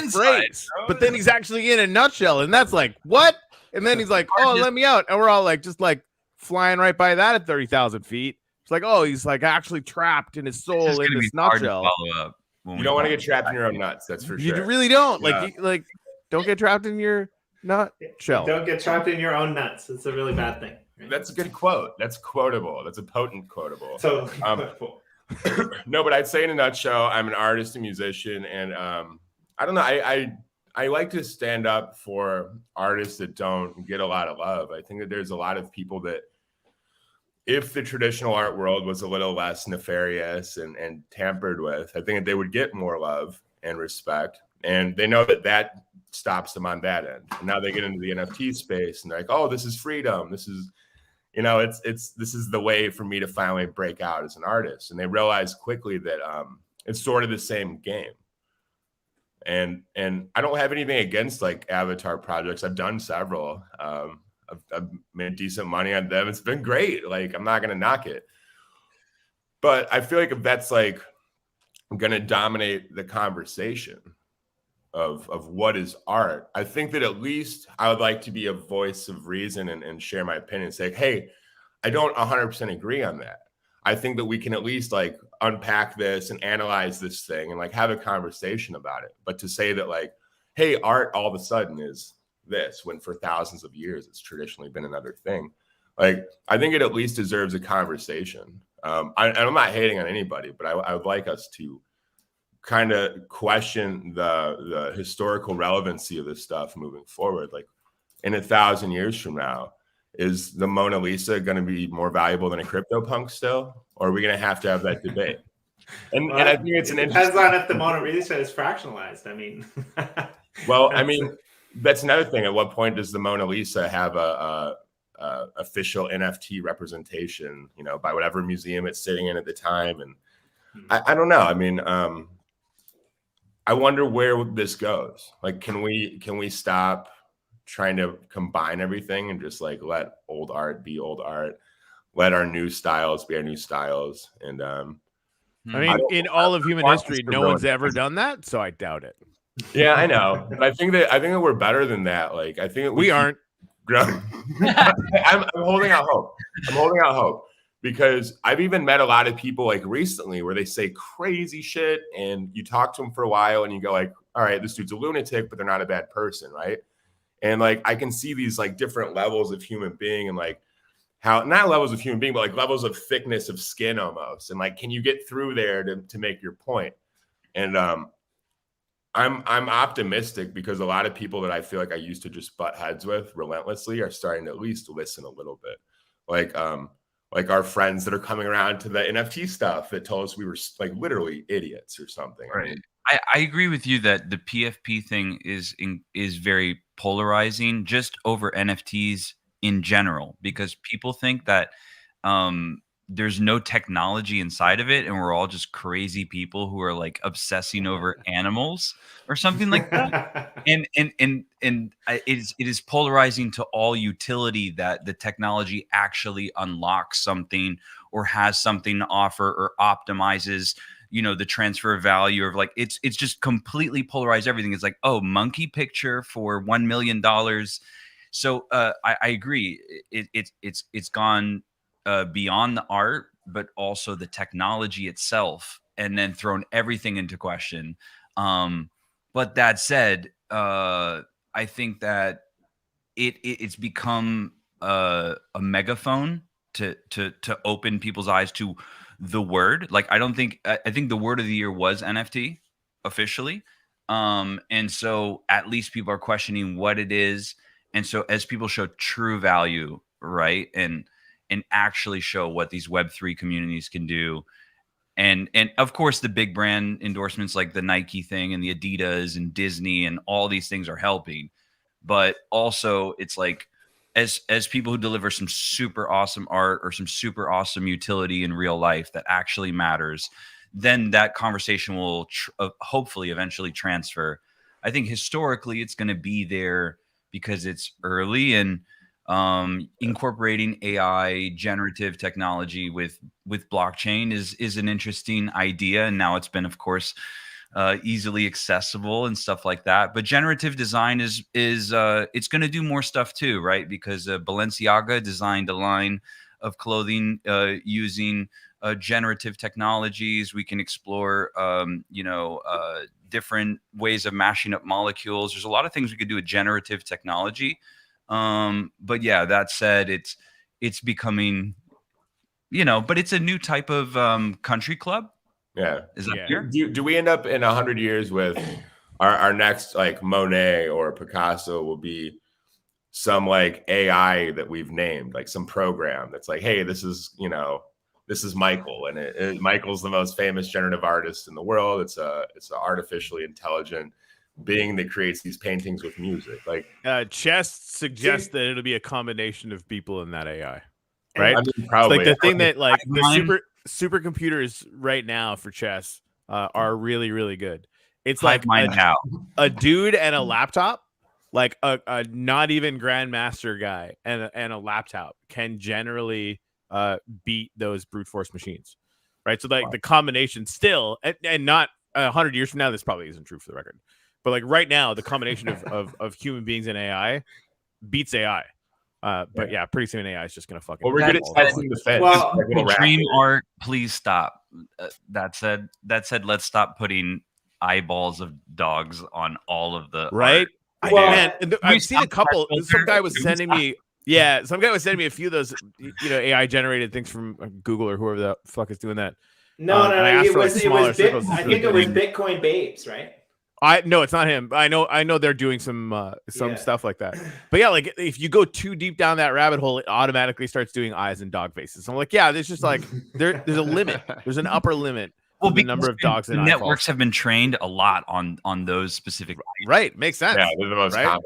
phrase, but then he's actually in a nutshell, and that's like what? And then he's like, "Oh, let me out," and we're all like, just like flying right by that at 30,000 feet. It's like, oh, he's like actually trapped in his soul in this nutshell. You don't want to get trapped in your own nuts. That's for sure. You really don't. Like, don't get trapped in your nutshell. Don't get trapped in your own nuts. It's a really bad thing. Right? That's a good quote. That's quotable. That's a potent quotable. So, no, but I'd say in a nutshell, I'm an artist and musician, and I don't know. I like to stand up for artists that don't get a lot of love. I think that there's a lot of people that, if the traditional art world was a little less nefarious and tampered with, I think that they would get more love and respect. And they know that stops them on that end. And now they get into the NFT space and they're like, oh, this is freedom. This is, this is the way for me to finally break out as an artist. And they realize quickly that it's sort of the same game. And I don't have anything against like avatar projects. I've done several. I've made decent money on them. It's been great. Like, I'm not going to knock it. But I feel like if that's like going to dominate the conversation of what is art, I think that at least I would like to be a voice of reason and share my opinion and say, hey, I don't 100% agree on that. I think that we can at least like unpack this and analyze this thing and like have a conversation about it. But to say that like, hey, art all of a sudden is this, when for thousands of years it's traditionally been another thing, like I think it at least deserves a conversation. I'm not hating on anybody, but I would like us to kind of question the historical relevancy of this stuff moving forward. Like in 1,000 years from now, is the Mona Lisa going to be more valuable than a CryptoPunk still, or are we going to have that debate? And I think it's depends on if the Mona Lisa is fractionalized. I mean, well, I mean, that's another thing. At what point does the Mona Lisa have a official NFT representation, by whatever museum it's sitting in at the time? And I don't know. I mean, I wonder where this goes. Like, can we stop trying to combine everything and just like let old art be old art, let our new styles be our new styles? And I mean, in all of human history, no one's ever done that, so I doubt it. Yeah, I know. But I think that we're better than that. Like, I think that we aren't. I'm holding out hope. I'm holding out hope because I've even met a lot of people like recently where they say crazy shit and you talk to them for a while and you go like, all right, this dude's a lunatic, but they're not a bad person, right? And like I can see these like different levels of human being and like how, not levels of human being, but like levels of thickness of skin almost. And like, can you get through there to make your point? And I'm optimistic because a lot of people that I feel like I used to just butt heads with relentlessly are starting to at least listen a little bit. Like our friends that are coming around to the NFT stuff that told us we were like literally idiots or something. Right. I mean, I agree with you that the PFP thing is very polarizing just over NFTs in general, because people think that there's no technology inside of it, and we're all just crazy people who are like obsessing over animals or something like that. and it is polarizing to all utility that the technology actually unlocks something or has something to offer or optimizes, you know, the transfer of value of like it's just completely polarized everything. It's like, oh, monkey picture for $1 million. So I agree. It's gone beyond the art, but also the technology itself, and then thrown everything into question. But that said, I think that it's become a megaphone to open people's eyes to the word. Like I think the word of the year was NFT officially, and so at least people are questioning what it is. And so as people show true value, right, and actually show what these Web3 communities can do. And of course, the big brand endorsements like the Nike thing and the Adidas and Disney and all these things are helping. But also, it's like as people who deliver some super awesome art or some super awesome utility in real life that actually matters, then that conversation will hopefully eventually transfer. I think historically it's going to be there because it's early, and incorporating AI generative technology with blockchain is an interesting idea. And now it's been, of course, easily accessible and stuff like that. But generative design is it's going to do more stuff too, right? Because Balenciaga designed a line of clothing using generative technologies. We can explore, different ways of mashing up molecules. There's a lot of things we could do with generative technology. But yeah, that said, it's becoming, but it's a new type of country club. Yeah. Is that fair? Do we end up in 100 years with our next like Monet or Picasso will be some like AI that we've named, like some program that's like, hey, this is Michael, and Michael's the most famous generative artist in the world. It's an artificially intelligent being that creates these paintings with music. Like Chess suggests that it'll be a combination of people in that AI, right? I mean, probably. It's like the thing that like the supercomputers right now for chess are really, really good. It's like a dude and a laptop, like a not even grandmaster guy and a laptop can generally beat those brute force machines, right? So like the combination still, and not 100 years from now, this probably isn't true for the record, but like right now, the combination of human beings and AI beats AI. But yeah, pretty soon AI is just gonna fucking. Well, we're good at testing the fence. Well, dream art, please stop. That said, let's stop putting eyeballs of dogs on all of the right. I've seen a couple. Some guy was sending me. Yeah, some guy was sending me a few of those, AI generated things from Google or whoever the fuck is doing that. No. I think it was Bitcoin Babes, right? No, it's not him. I know they're doing some stuff like that. But yeah, like if you go too deep down that rabbit hole, it automatically starts doing eyes and dog faces. So I'm like, yeah, there's just like there's a limit. There's an upper limit. Well, the number of dogs and networks have been trained a lot on those specific. Right, makes sense. Yeah, they're the most common.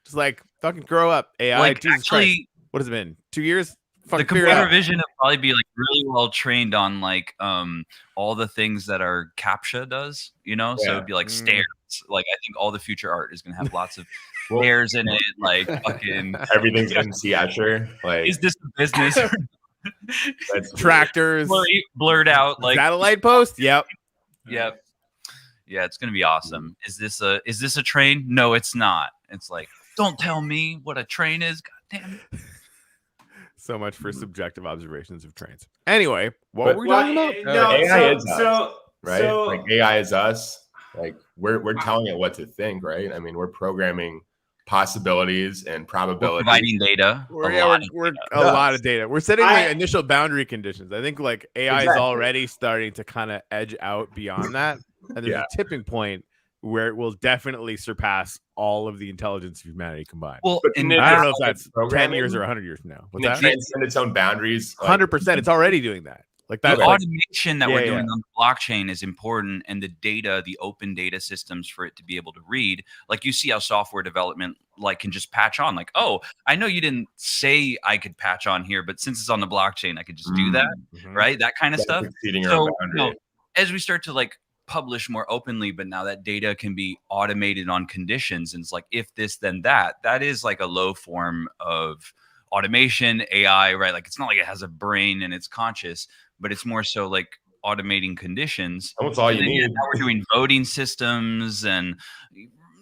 Just like fucking grow up, AI. Like Jesus actually, Christ. What has it been? 2 years? The computer vision will probably be like really well trained on like all the things that our CAPTCHA does, so it'd be like stairs. Like I think all the future art is gonna have lots of stairs in it, like fucking everything's MC Escher. Like, is this a business? That's tractors blurred out, like satellite post. Yep. Yeah, it's gonna be awesome. Is this a train? No, it's not. It's like, don't tell me what a train is. God damn it. So much for subjective observations of trains. Anyway, what were we talking about? AI is us, right? So, like AI is us. Like we're telling it what to think, right? I mean, we're programming possibilities and probabilities. We're providing data. We're a lot of data. We're setting the initial boundary conditions. I think like AI is already starting to kind of edge out beyond that, and there's a tipping point where it will definitely surpass all of the intelligence of humanity combined. Well, and I don't know if that's 10 years or 100 years from now. It transcend its own boundaries. 100%. It's already doing that. Like the that automation that we're doing on the blockchain is important, and the data, the open data systems for it to be able to read. Like you see how software development like can just patch on. Like, oh, I know you didn't say I could patch on here, but since it's on the blockchain, I could just do that, right? That kind of stuff. So as we start to like publish more openly, but now that data can be automated on conditions, and it's like if this then that, that is like a low form of automation, AI, right? Like it's not like it has a brain and it's conscious, but it's more so like automating conditions. That's all you need. Now we're doing voting systems, and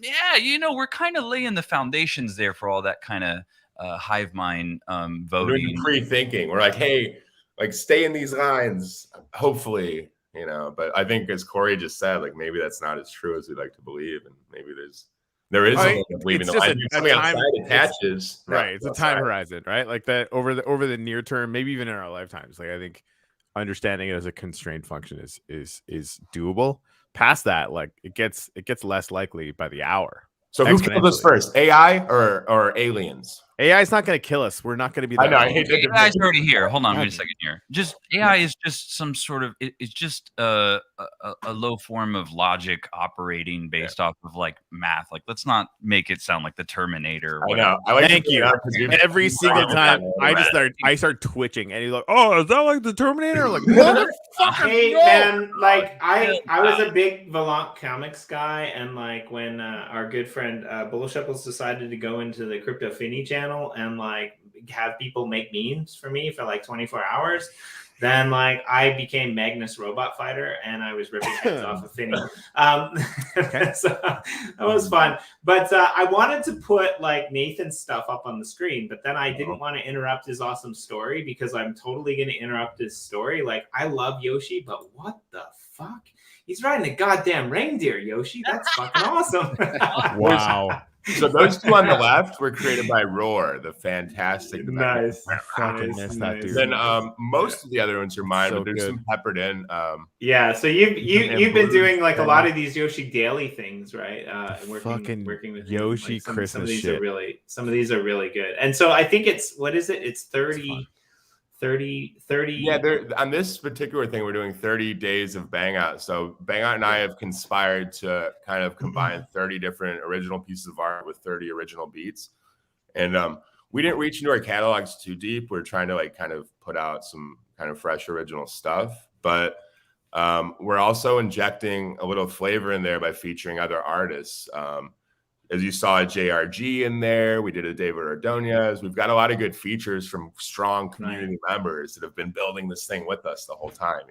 we're kind of laying the foundations there for all that kind of hive mind voting. Pre-thinking. We're like, hey, like stay in these lines, hopefully. But I think as Corey just said, like maybe that's not as true as we'd like to believe, and maybe there is something believing the line. Something outside attaches. Right. It's a time horizon, right? Like that over the near term, maybe even in our lifetimes. Like I think understanding it as a constrained function is doable. Past that, like it gets less likely by the hour. So who killed us first, AI or aliens? AI is not going to kill us. We're not going to be. I know. AI is already here. Hold on, wait a second here. Just AI is just some sort of. It's just a low form of logic operating based off of like math. Like, let's not make it sound like the Terminator. I know. Thank you. Every single time I start twitching, and he's like, "Oh, is that like the Terminator?" Like, motherfucker! Hey man, like I was a big Volant Comics guy, and like when our good friend Bull Shuffles decided to go into the Crypto Finny channel and like have people make memes for me for like 24 hours, then like I became Magnus Robot Fighter and I was ripping heads off of Finny. So that was fun. But I wanted to put like Nathan's stuff up on the screen, but then I didn't want to interrupt his awesome story because I'm totally going to interrupt his story. Like I love Yoshi, but what the fuck? He's riding a goddamn reindeer, Yoshi. That's fucking awesome. Wow. So those two on the left were created by Roar, the fantastic. Nice. I fucking miss that dude. Then most of the other ones are mine, but there's some peppered in. Yeah, so you've been doing like a lot of these Yoshi daily things, right? Working with Yoshi like Christmas some of these shit. Some of these are really good. And so I think it's 30. Yeah, on this particular thing, we're doing 30 days of Bang Out. So Bang Out and I have conspired to kind of combine 30 different original pieces of art with 30 original beats. And we didn't reach into our catalogs too deep. We're trying to like kind of put out some kind of fresh original stuff. But we're also injecting a little flavor in there by featuring other artists. As you saw a JRG in there, we did a David Ordonez. We've got a lot of good features from strong community members that have been building this thing with us the whole time,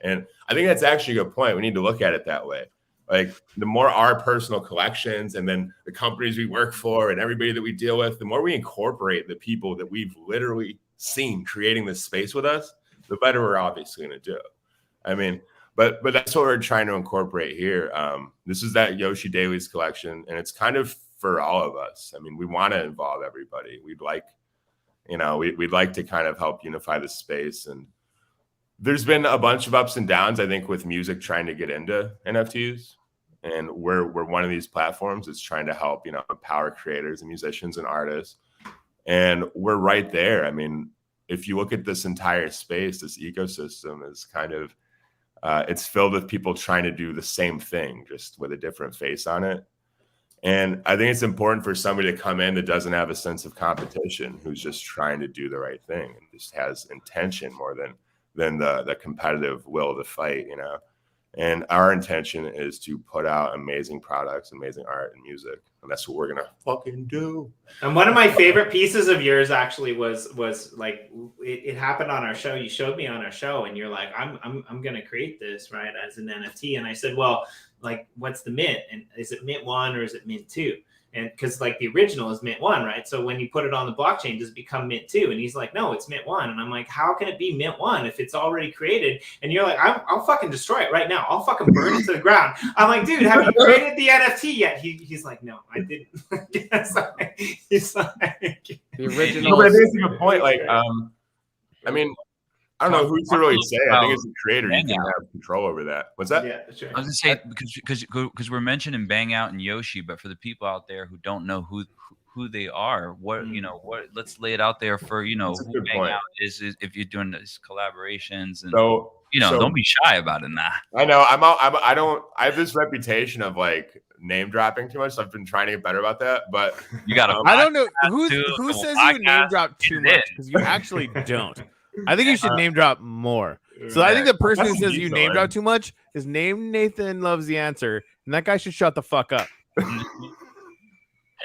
And I think that's actually a good point. We need to look at it that way. Like the more our personal collections and then the companies we work for and everybody that we deal with, the more we incorporate the people that we've literally seen creating this space with us, the better we're obviously going to do. I mean, But that's what we're trying to incorporate here. This is that Yoshi Dailies collection, and it's kind of for all of us. I mean, we want to involve everybody. We'd like to kind of help unify the space. And there's been a bunch of ups and downs, I think, with music trying to get into NFTs. And we're one of these platforms that's trying to help, empower creators and musicians and artists. And we're right there. I mean, if you look at this entire space, this ecosystem is kind of it's filled with people trying to do the same thing, just with a different face on it. And I think it's important for somebody to come in that doesn't have a sense of competition, who's just trying to do the right thing and just has intention more than the competitive will to fight, And our intention is to put out amazing products, amazing art and music. And that's what we're going to fucking do. And one of my favorite pieces of yours actually was like, it happened on our show. You showed me on our show and you're like, I'm going to create this, right, as an NFT. And I said, well, like, what's the mint? And is it mint 1 or is it mint 2? And because like the original is mint 1, right? So when you put it on the blockchain, does it become mint 2? And he's like, no, it's mint 1. And I'm like, how can it be mint 1 if it's already created? And you're like, I'll fucking destroy it right now. I'll fucking burn it to the ground. I'm like, dude, have you created the NFT yet? He's like, no, I didn't. He's like, the original. No, but it's a good point. Like, I mean, I don't know who to really say. I think as a creator, you can have control over that. What's that? Yeah, sure. I was gonna say because we're mentioning Bang Out and Yoshi, but for the people out there who don't know who who they are. What let's lay it out there for who Bang Out is if you're doing these collaborations, and don't be shy about it. Nah, I know I have this reputation of like name dropping too much. So I've been trying to get better about that, but you got to. I don't know who says you name drop too much, because you actually don't. I think you should name drop more. So I think the person who says you name drop too much is named Nathan Loves the Answer, and that guy should shut the fuck up.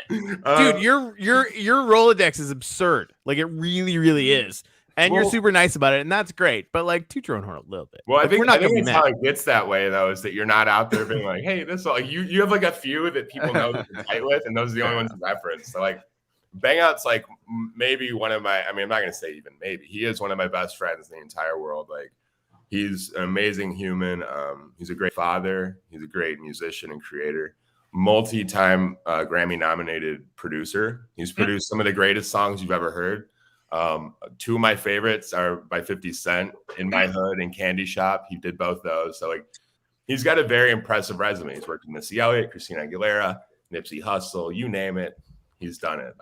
Dude, your Rolodex is absurd. Like, it really, really is. And you're super nice about it, and that's great. But like, toot your own horn a little bit. Well, like, I think it's how it gets that way, though, is that you're not out there being like, hey, this like you have like a few that people know that you're tight with, and those are the only ones you reference. So like, Bang Out's like maybe one of my, I mean, I'm not gonna say even maybe, he is one of my best friends in the entire world. Like, he's an amazing human. He's a great father. He's a great musician and creator. Multi-time Grammy-nominated producer. He's produced some of the greatest songs you've ever heard. Two of my favorites are by 50 Cent, In My Hood and Candy Shop. He did both those. So like, he's got a very impressive resume. He's worked with Missy Elliott, Christina Aguilera, Nipsey Hussle, you name it. He's done it.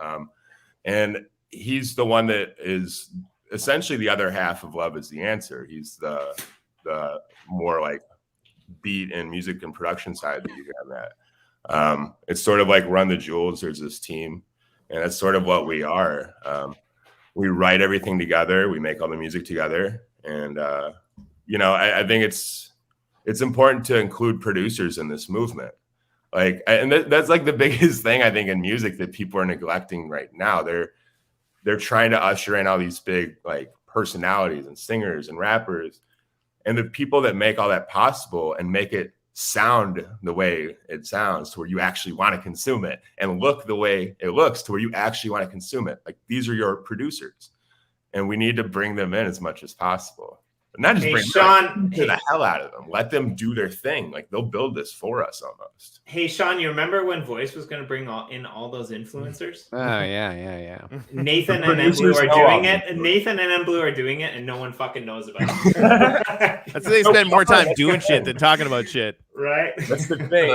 And he's the one that is essentially the other half of Love Is the Answer. He's the more like beat and music and production side that you have that. It's sort of like Run the Jewels. There's this team, and that's sort of what we are. We write everything together. We make all the music together. And, I think it's important to include producers in this movement. Like, and that's like the biggest thing I think in music that people are neglecting right now. They're trying to usher in all these big like personalities and singers and rappers, and the people that make all that possible and make it sound the way it sounds to where you actually want to consume it, and look the way it looks to where you actually want to consume it. Like, these are your producers, and we need to bring them in as much as possible. But not just bring Sean to the hell out of them. Let them do their thing. Like, they'll build this for us almost. Hey, Sean, you remember when Voice was going to bring in all those influencers? Oh, yeah. Nathan and M-Blue are doing it. Nathan and M-Blue are doing it, and no one fucking knows about it. That's why they spend more time doing shit than talking about shit. Right? That's the thing.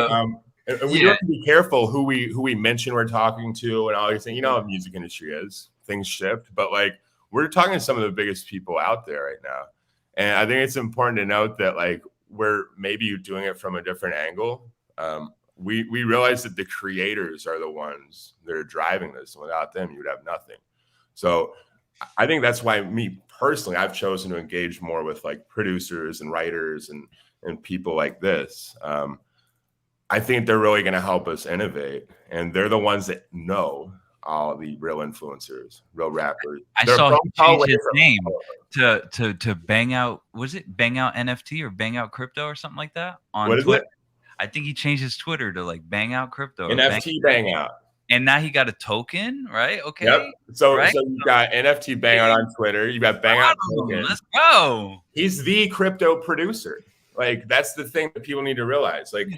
And we have to be careful who we mention we're talking to and all these things. You know how the music industry is. Things shift. But, like, we're talking to some of the biggest people out there right now. And I think it's important to note that, like, we're maybe doing it from a different angle. We realize that the creators are the ones that are driving this, and without them, you would have nothing. So I think that's why me personally, I've chosen to engage more with like producers and writers and people like this. I think they're really going to help us innovate, and they're the ones that know all the real influencers, real rappers. I saw him change his name to Bang Out. Was it Bang Out NFT or Bang Out Crypto or something like that on Twitter? I think he changed his Twitter to like Bang Out Crypto. NFT Bang Out. And now he got a token, right? Okay. Yep. So you got NFT Bang Out on Twitter. You got Bang Out token. Let's go. He's the crypto producer. Like, that's the thing that people need to realize. Like,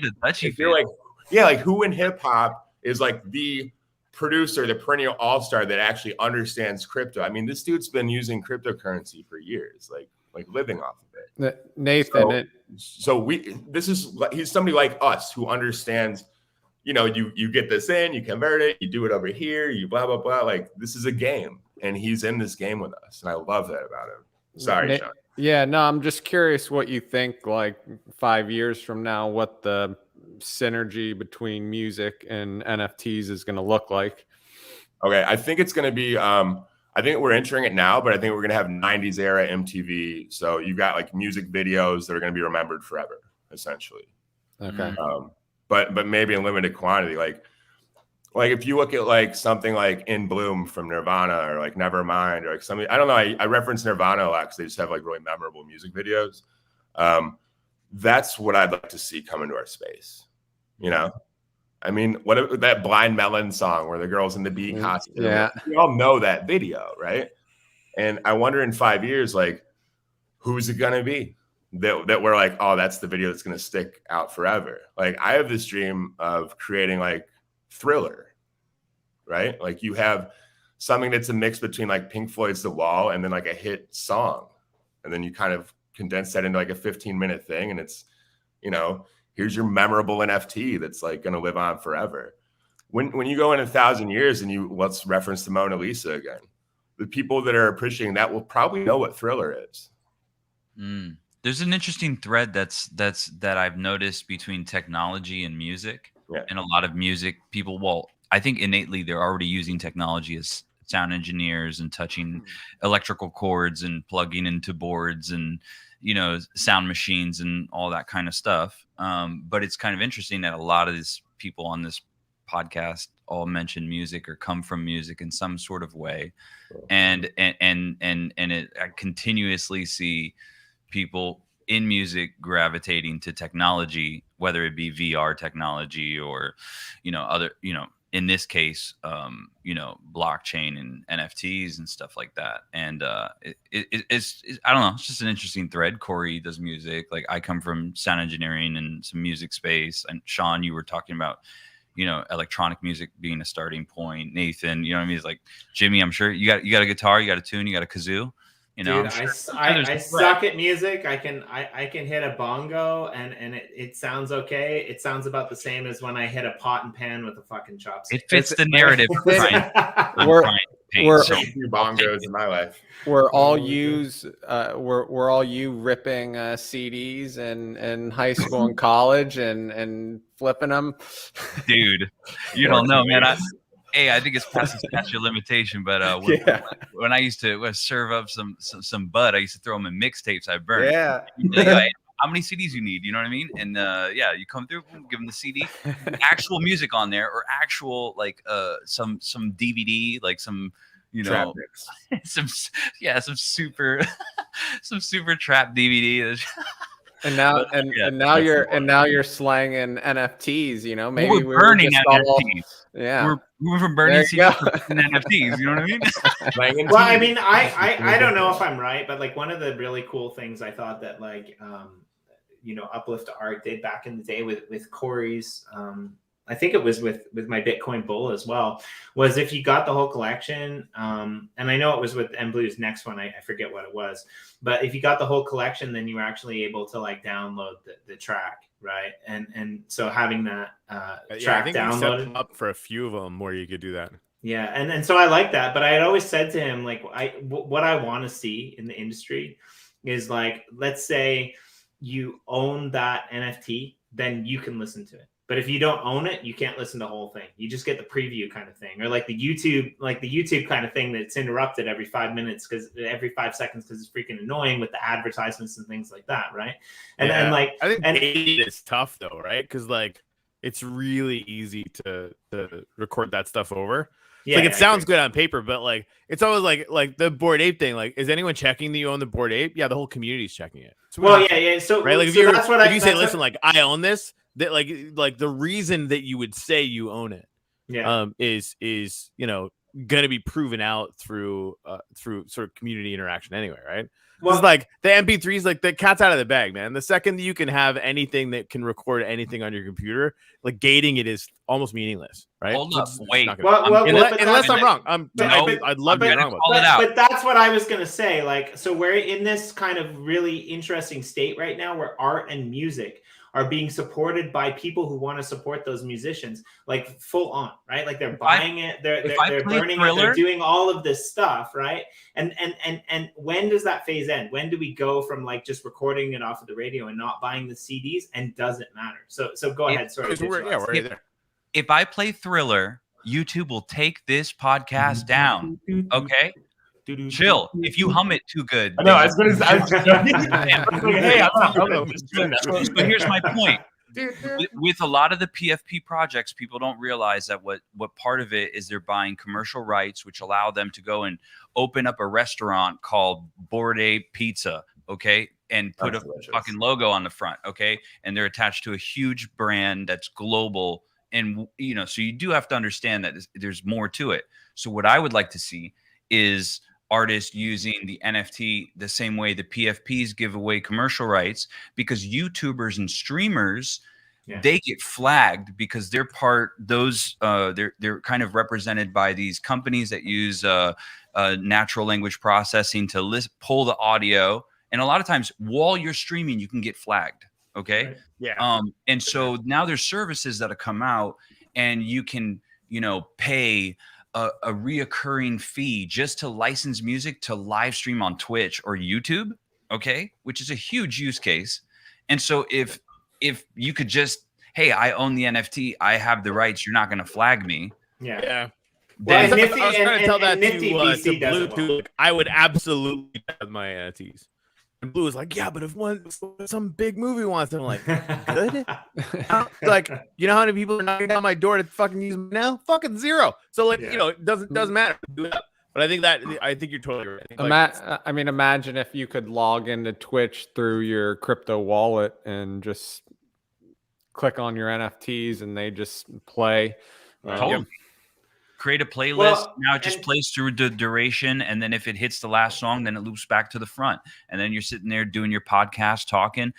if you're like, like, who in hip hop is like the producer, the perennial all-star that actually understands crypto? I mean, this dude's been using cryptocurrency for years, like living off of it. Nathan, he's somebody like us who understands, you get this in, you convert it, you do it over here, you blah, blah, blah. Like, this is a game, and he's in this game with us. And I love that about him. Sorry, Sean. Yeah, no, I'm just curious what you think, like 5 years from now, what the synergy between music and NFTs is going to look like. Okay, I think it's going to be, I think we're entering it now, but I think we're going to have 90s era MTV. So you've got like music videos that are going to be remembered forever, essentially. Okay. But maybe in limited quantity. Like if you look at like something like In Bloom from Nirvana, or like Nevermind, or like something, I don't know. I reference Nirvana a lot because they just have like really memorable music videos. That's what I'd like to see come into our space. I mean, what that Blind Melon song where the girl's in the bee costume? Yeah, we all know that video, right? And I wonder in 5 years, like, who's it gonna be that we're like, oh, that's the video that's gonna stick out forever. Like, I have this dream of creating like Thriller, right? Like, you have something that's a mix between like Pink Floyd's The Wall and then like a hit song, and then you kind of condense that into like a 15-minute thing, and it's, here's your memorable NFT that's like going to live on forever. when you go in 1,000 years and let's reference the Mona Lisa again, the people that are appreciating that will probably know what Thriller is. There's an interesting thread that I've noticed between technology and music. Yeah. And a lot of music people, well, I think innately they're already using technology as sound engineers and touching electrical cords and plugging into boards and, you know, sound machines and all that kind of stuff. But it's kind of interesting that a lot of these people on this podcast all mention music or come from music in some sort of way. And I continuously see people in music gravitating to technology, whether it be VR technology or, you know, other, you know, in this case, you know, blockchain and NFTs and stuff like that. And it's I don't know, it's just an interesting thread. Corey does music. Like I come from sound engineering and some music space. And Sean, you were talking about, you know, electronic music being a starting point. Nathan, you know what I mean? It's like Jimmy, I'm sure you got a guitar, you got a tune, you got a kazoo. You know, dude, I suck at music. I can hit a bongo and it sounds okay. It sounds about the same as when I hit a pot and pan with a fucking chopstick. It fits the narrative. We're so few bongos in my life. We're all you ripping CDs in high school and college and flipping them. Dude, you don't know, man. I think it's past the statute of limitation, but when I used to serve up some bud, I used to throw them in mixtapes I burned. Yeah. How many CDs you need? You know what I mean? And you come through, give them the CD, actual music on there, or actual like some DVD, like some, you know, some super trap DVD. And now you're slanging NFTs. You know, maybe we're burning NFTs. Yeah, we're moving from burning CDs to NFTs. You know what I mean? Well, I mean, I don't know if I'm right, but like one of the really cool things I thought that like you know, Uplift Art did back in the day with Corey's I think it was with my Bitcoin Bull as well, was if you got the whole collection, and I know it was with M Blue's next one, I forget what it was, but if you got the whole collection, then you were actually able to like download the track, right? And so having that track downloaded up for a few of them where you could do that. Yeah, and so I like that, but I had always said to him, like, what I want to see in the industry is like, let's say you own that NFT, then you can listen to it. But if you don't own it, you can't listen to the whole thing. You just get the preview kind of thing, or like the YouTube kind of thing that's interrupted every 5 minutes every 5 seconds because it's freaking annoying with the advertisements and things like that, right? And then like I think it's tough though, right? Because like it's really easy to record that stuff over. Yeah, like it sounds good on paper, but like it's always like the Bored Ape thing. Like, is anyone checking that you own the Bored Ape? Yeah, the whole community's checking it. So So right, like so if you say, listen, like I own this. That like the reason that you would say you own it, is you know gonna be proven out through sort of community interaction anyway, right? Well, it's like the MP3s, like the cat's out of the bag, man. The second that you can have anything that can record anything on your computer, like gating it is almost meaningless, right? Hold up, wait. Unless I'm wrong, I'd love to be wrong about that. But that's what I was gonna say. Like, so we're in this kind of really interesting state right now where art and music are being supported by people who want to support those musicians, like full on, right? Like they're buying it, they're burning it, they're doing all of this stuff, right? And when does that phase end? When do we go from like just recording it off of the radio and not buying the CDs? And does it matter? So go ahead. Sorry. We're right there. If I play Thriller, YouTube will take this podcast down. Okay. Chill. If you hum it too good. No, I was going to hey, so here's my point. With a lot of the PFP projects, people don't realize that what part of it is they're buying commercial rights, which allow them to go and open up a restaurant called Bored Ape Pizza, okay, and put a fucking logo on the front, okay, and they're attached to a huge brand that's global, and you know, so you do have to understand that there's more to it. So what I would like to see is artists using the NFT the same way the PFPs give away commercial rights, because YouTubers and streamers, they get flagged because they're they're kind of represented by these companies that use natural language processing to pull the audio, and a lot of times while you're streaming you can get flagged, okay? Right. Yeah. And so now there's services that have come out and you can pay a reoccurring fee just to license music to live stream on Twitch or YouTube, okay, which is a huge use case. And so if you could just, hey, I own the NFT, I have the rights, you're not going to flag me. Yeah. Then, well, Nifty, I was trying to tell that Nifty to BC does Blue it too. well. Like, I would absolutely have my NFTs. And Blue was like, yeah, but if some big movie wants them, I'm like, good. Like, you know how many people are knocking down my door to fucking use them now? Fucking zero. So like, it doesn't matter. Do it up. But I think you're totally right. Imagine if you could log into Twitch through your crypto wallet and just click on your NFTs and they just play. Totally. Create a playlist. Now it just plays through the duration, and then if it hits the last song, then it loops back to the front, and then you're sitting there doing your podcast, talking.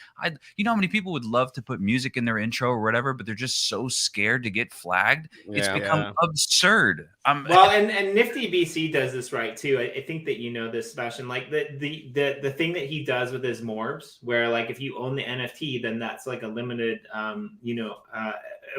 You know how many people would love to put music in their intro or whatever, but they're just so scared to get flagged. It's become absurd. Well, and Nifty BC does this right too. I think that you know this, Sebastian. Like the thing that he does with his morbs, where like if you own the NFT, then that's like a limited,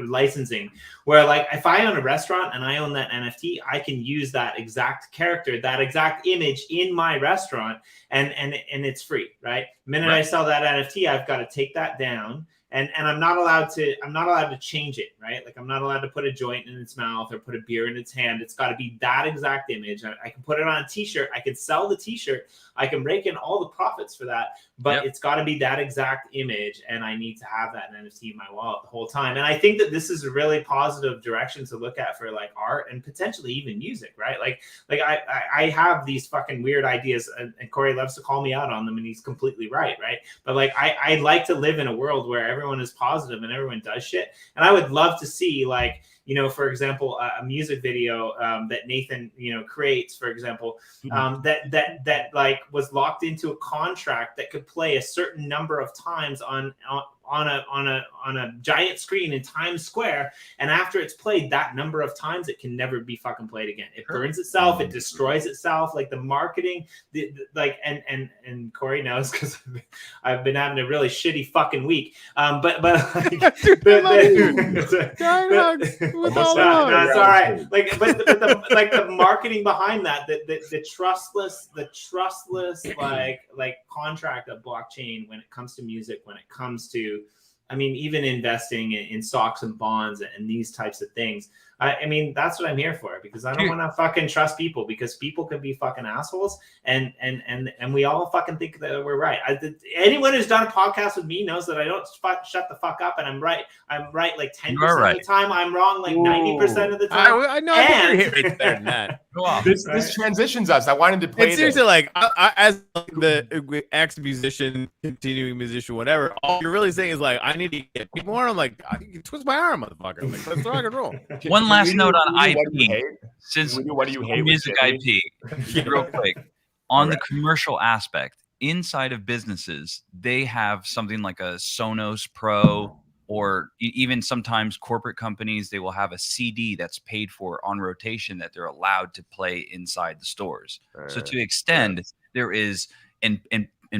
licensing. Where like if I own a restaurant and I own that NFT, I can use that exact character, that exact image in my restaurant, and it's free, right? The minute I sell that NFT, I've got to take that down. And I'm not allowed to change it, right? Like I'm not allowed to put a joint in its mouth or put a beer in its hand. It's got to be that exact image. I can put it on a t-shirt. I can sell the t-shirt. I can rake in all the profits for that, but it's got to be that exact image. And I need to have that NFT in my wallet the whole time. And I think that this is a really positive direction to look at for like art and potentially even music, right? Like I have these fucking weird ideas, and Corey loves to call me out on them, and he's completely right? But like I like to live in a world where everyone is positive and everyone does shit. And I would love to see like, for example, a music video that Nathan, creates, for example, that like was locked into a contract that could play a certain number of times on a giant screen in Times Square, and after it's played that number of times, it can never be fucking played again. It burns itself, it destroys itself. Like the marketing, and Corey knows because I've been having a really shitty fucking week. But like, it's all right. Like, but the marketing behind that, the trustless like contract of blockchain when it comes to music, when it comes to, even investing in stocks and bonds and these types of things. That's what I'm here for, because I don't want to fucking trust people, because people can be fucking assholes, and we all fucking think that we're right. Anyone who's done a podcast with me knows that I don't shut the fuck up, and I'm right. I'm right like 10% of the time. I'm wrong like 90% of the time. I know. And it's better than that. This transitions us. I wanted to play. It's seriously like as the ex-musician, continuing musician, whatever. All you're really saying is like, I need to get more. I'm like, I can twist my arm, motherfucker. Like, let's rock and roll. One last note on IP. Since what do you hate music IP, real quick, on the commercial aspect, inside of businesses, they have something like a Sonos Pro, or even sometimes corporate companies, they will have a CD that's paid for on rotation that they're allowed to play inside the stores. So to extend, there is, and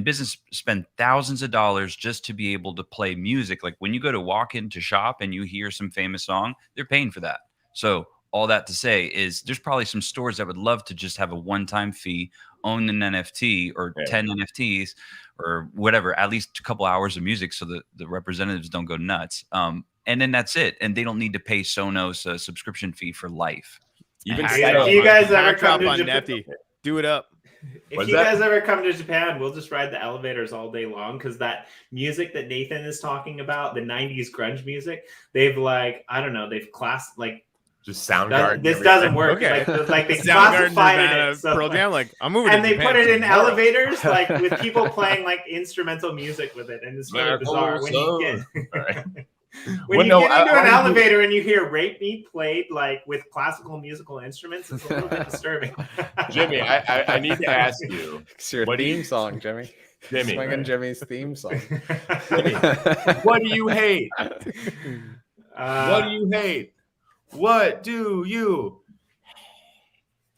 business spend thousands of dollars just to be able to play music. Like when you go to walk into shop and you hear some famous song, they're paying for that. So all that to say is there's probably some stores that would love to just have a one-time fee, own an NFT or 10 NFTs or whatever, at least a couple hours of music so that the representatives don't go nuts. And then that's it. And they don't need to pay Sonos a subscription fee for life. Even if you guys ever come to Japan, do it up. If you guys ever come to Japan, we'll just ride the elevators all day long, because that music that Nathan is talking about, the 90s grunge music, they've they've classed like just Soundgarden. This doesn't work. Okay. Like they classified it. So Pearl Jam, like I'm moving. And they put it in elevators, like with people playing like instrumental music with it, and it's really bizarre when you get. When you get into an elevator and you hear "Rape Me" played like with classical musical instruments, it's a little bit disturbing. Jimmy, I need to ask you. It's your theme song, Jimmy. Swinging Jimmy's theme song. Jimmy, what do you hate? What do you hate? What do you?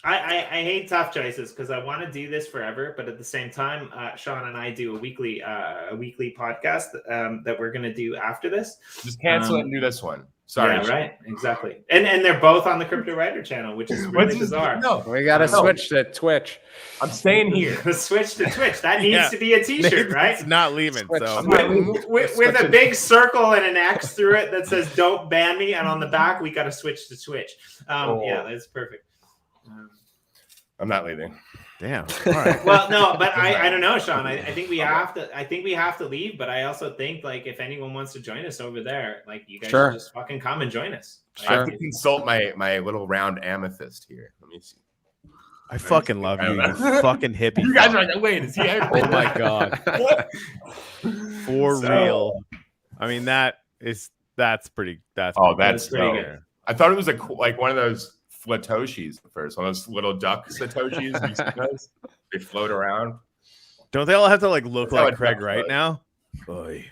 I hate tough choices because I want to do this forever, but at the same time, Sean and I do a weekly podcast that we're going to do after this. Just cancel it and do this one. Sorry. Yeah, right. Exactly. And they're both on the Cryptowriter channel, which is really bizarre. No, We got to switch to Twitch. I'm staying here. Switch to Twitch. That needs to be a T-shirt, right? It's not leaving. So with a big circle and an X through it that says "Don't ban me," and on the back we got to switch to Twitch. Yeah, that's perfect. I'm not leaving. Damn. All right. Well, no, but I don't know, Sean. I think we have to. I think we have to leave. But I also think like if anyone wants to join us over there, like you guys should just fucking come and join us. I have to consult my little round amethyst here. Let me see. I fucking love you, you fucking hippie. You guys are like, wait, is he? Oh my god. For real. I mean, that's pretty. That's pretty good. I thought it was like one of those Flatoshis at first, one of those little duck Satoshis. You see those? They float around. Don't they all have to like look like Craig right now? Boy.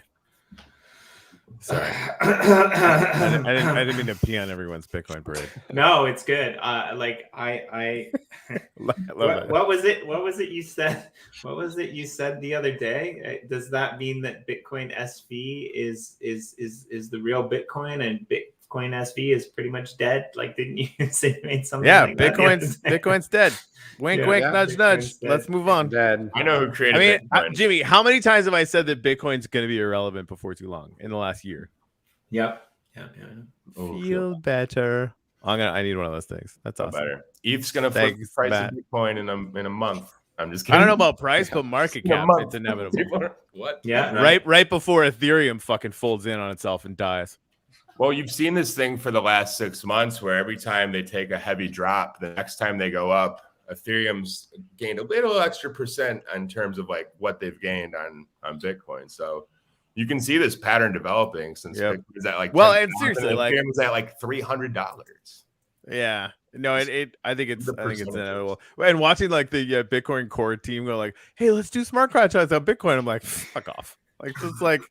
Sorry. I didn't mean to pee on everyone's Bitcoin parade. No, it's good. Like I what was it you said? What was it you said the other day? Does that mean that Bitcoin SV is the real Bitcoin and Bitcoin SV is pretty much dead? Like, didn't you say you made something? Yeah, like Bitcoin's dead. Wink, wink, nudge, nudge. Let's move on. Dead. I know who created Bitcoin. Jimmy, how many times have I said that Bitcoin's going to be irrelevant before too long in the last year? Yep. Yeah. Feel better. I need one of those things. That's awesome. Better. ETH's going to flip the price of Bitcoin in a month. I'm just kidding. I don't know about price, but market cap, it's inevitable. What? Yeah. Right before Ethereum fucking folds in on itself and dies. Well, you've seen this thing for the last 6 months where every time they take a heavy drop, the next time they go up, Ethereum's gained a little extra percent in terms of like what they've gained on Bitcoin. So you can see this pattern developing since Bitcoin is at like and seriously, like Ethereum was at like $300. Yeah. No, I think it's inevitable. And watching like the Bitcoin core team go like, hey, let's do smart contracts on Bitcoin. I'm like, fuck off. Like it's like,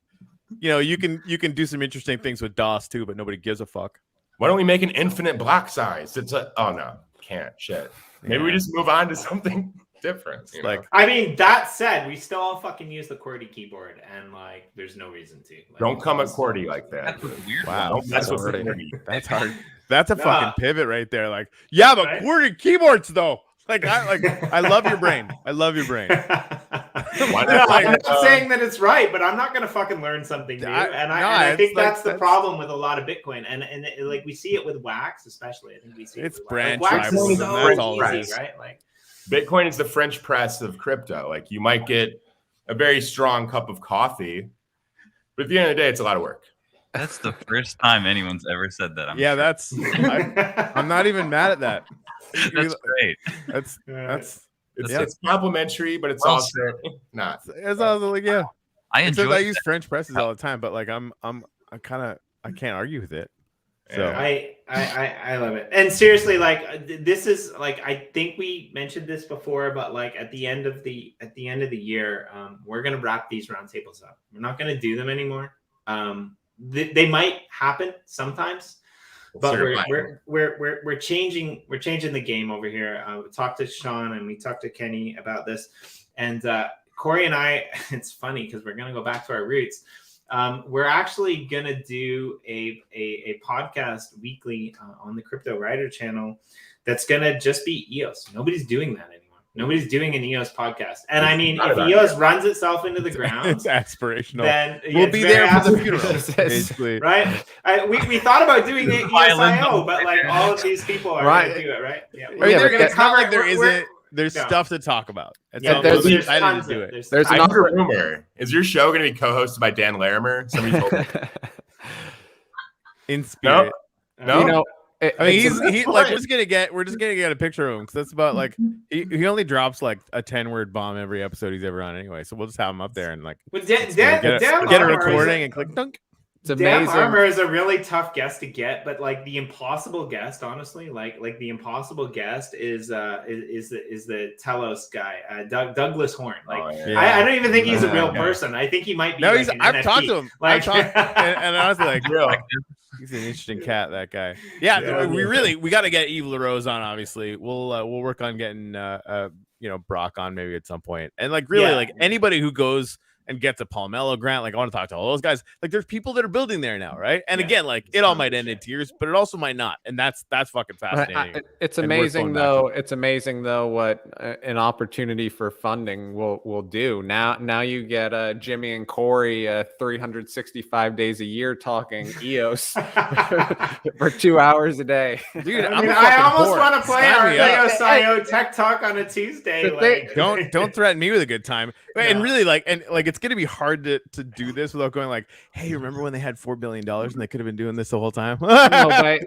you know, you can do some interesting things with DOS too, but nobody gives a fuck. Why don't we make an infinite block size? It's oh no, can't shit. Maybe we just move on to something different. Like, I mean, that said, we still all fucking use the QWERTY keyboard, and like, there's no reason to. Like, don't come at QWERTY like that. Weird. Wow, that's That's hard. That's a fucking pivot right there. Like, yeah, but QWERTY keyboards though. I love your brain. I love your brain. I'm not saying that it's right, but I'm not going to fucking learn something new. I think that's the problem with a lot of Bitcoin, and like we see it with Wax, especially. I think we see it's it branch Wax tribal. is so easy, right? Like Bitcoin is the French press of crypto. Like you might get a very strong cup of coffee, but at the end of the day, it's a lot of work. That's the first time anyone's ever said that. I'm not even mad at that. That's great. It's complimentary, but it's also not. It's also like I use French presses all the time, but like I can't argue with it. So I love it. And seriously, like this is like I think we mentioned this before, but like at the end of the year, we're gonna wrap these roundtables up. We're not gonna do them anymore. They might happen sometimes. But we're changing the game over here. We talked to Sean and we talked to Kenny about this, and Corey and I. It's funny because we're gonna go back to our roots. We're actually gonna do a podcast weekly on the Cryptowriter channel. That's gonna just be EOS. Nobody's doing that anymore. Nobody's doing an EOS podcast. And I mean, if EOS runs itself into the ground, it's aspirational. Then we'll be there for the funeral, basically. Right? We thought about doing it EOSIO, but like all of these people are going to do it, right? Yeah. I mean, it's not like there's stuff to talk about. There's excited to do it. There's another rumor. Is your show going to be co-hosted by Dan Larimer? Somebody told me. In spirit. No. You know, we're just gonna get a picture of him because that's about like he only drops like a 10-word bomb every episode he's ever on anyway. So we'll just have him up there and like get a recording and click dunk. It's amazing. Dan Armour is a really tough guest to get, but like the impossible guest, honestly, like the impossible guest is the Telos guy, Douglas Horn. Like I don't even think he's a real person. I think he might be. No, like I've NFT. talked to him. Like, and honestly, like he's an interesting cat. That guy. Yeah, we got to get Yves LaRose on. Obviously, we'll work on getting Brock on maybe at some point. And like really like anybody who goes and get the Palmetto grant. Like I want to talk to all those guys. Like there's people that are building there now, right? And again, like it all might end in tears, but it also might not, and that's fucking fascinating. It's amazing though. It's amazing though what an opportunity for funding will do. Now you get Jimmy and Corey 365 days a year talking EOS for 2 hours a day. Dude, I almost want to play our EOS.io Tech Talk on a Tuesday. Like. Don't threaten me with a good time. No. And really, it's gonna be hard to do this without going like, hey, remember when they had $4 billion and they could have been doing this the whole time? No,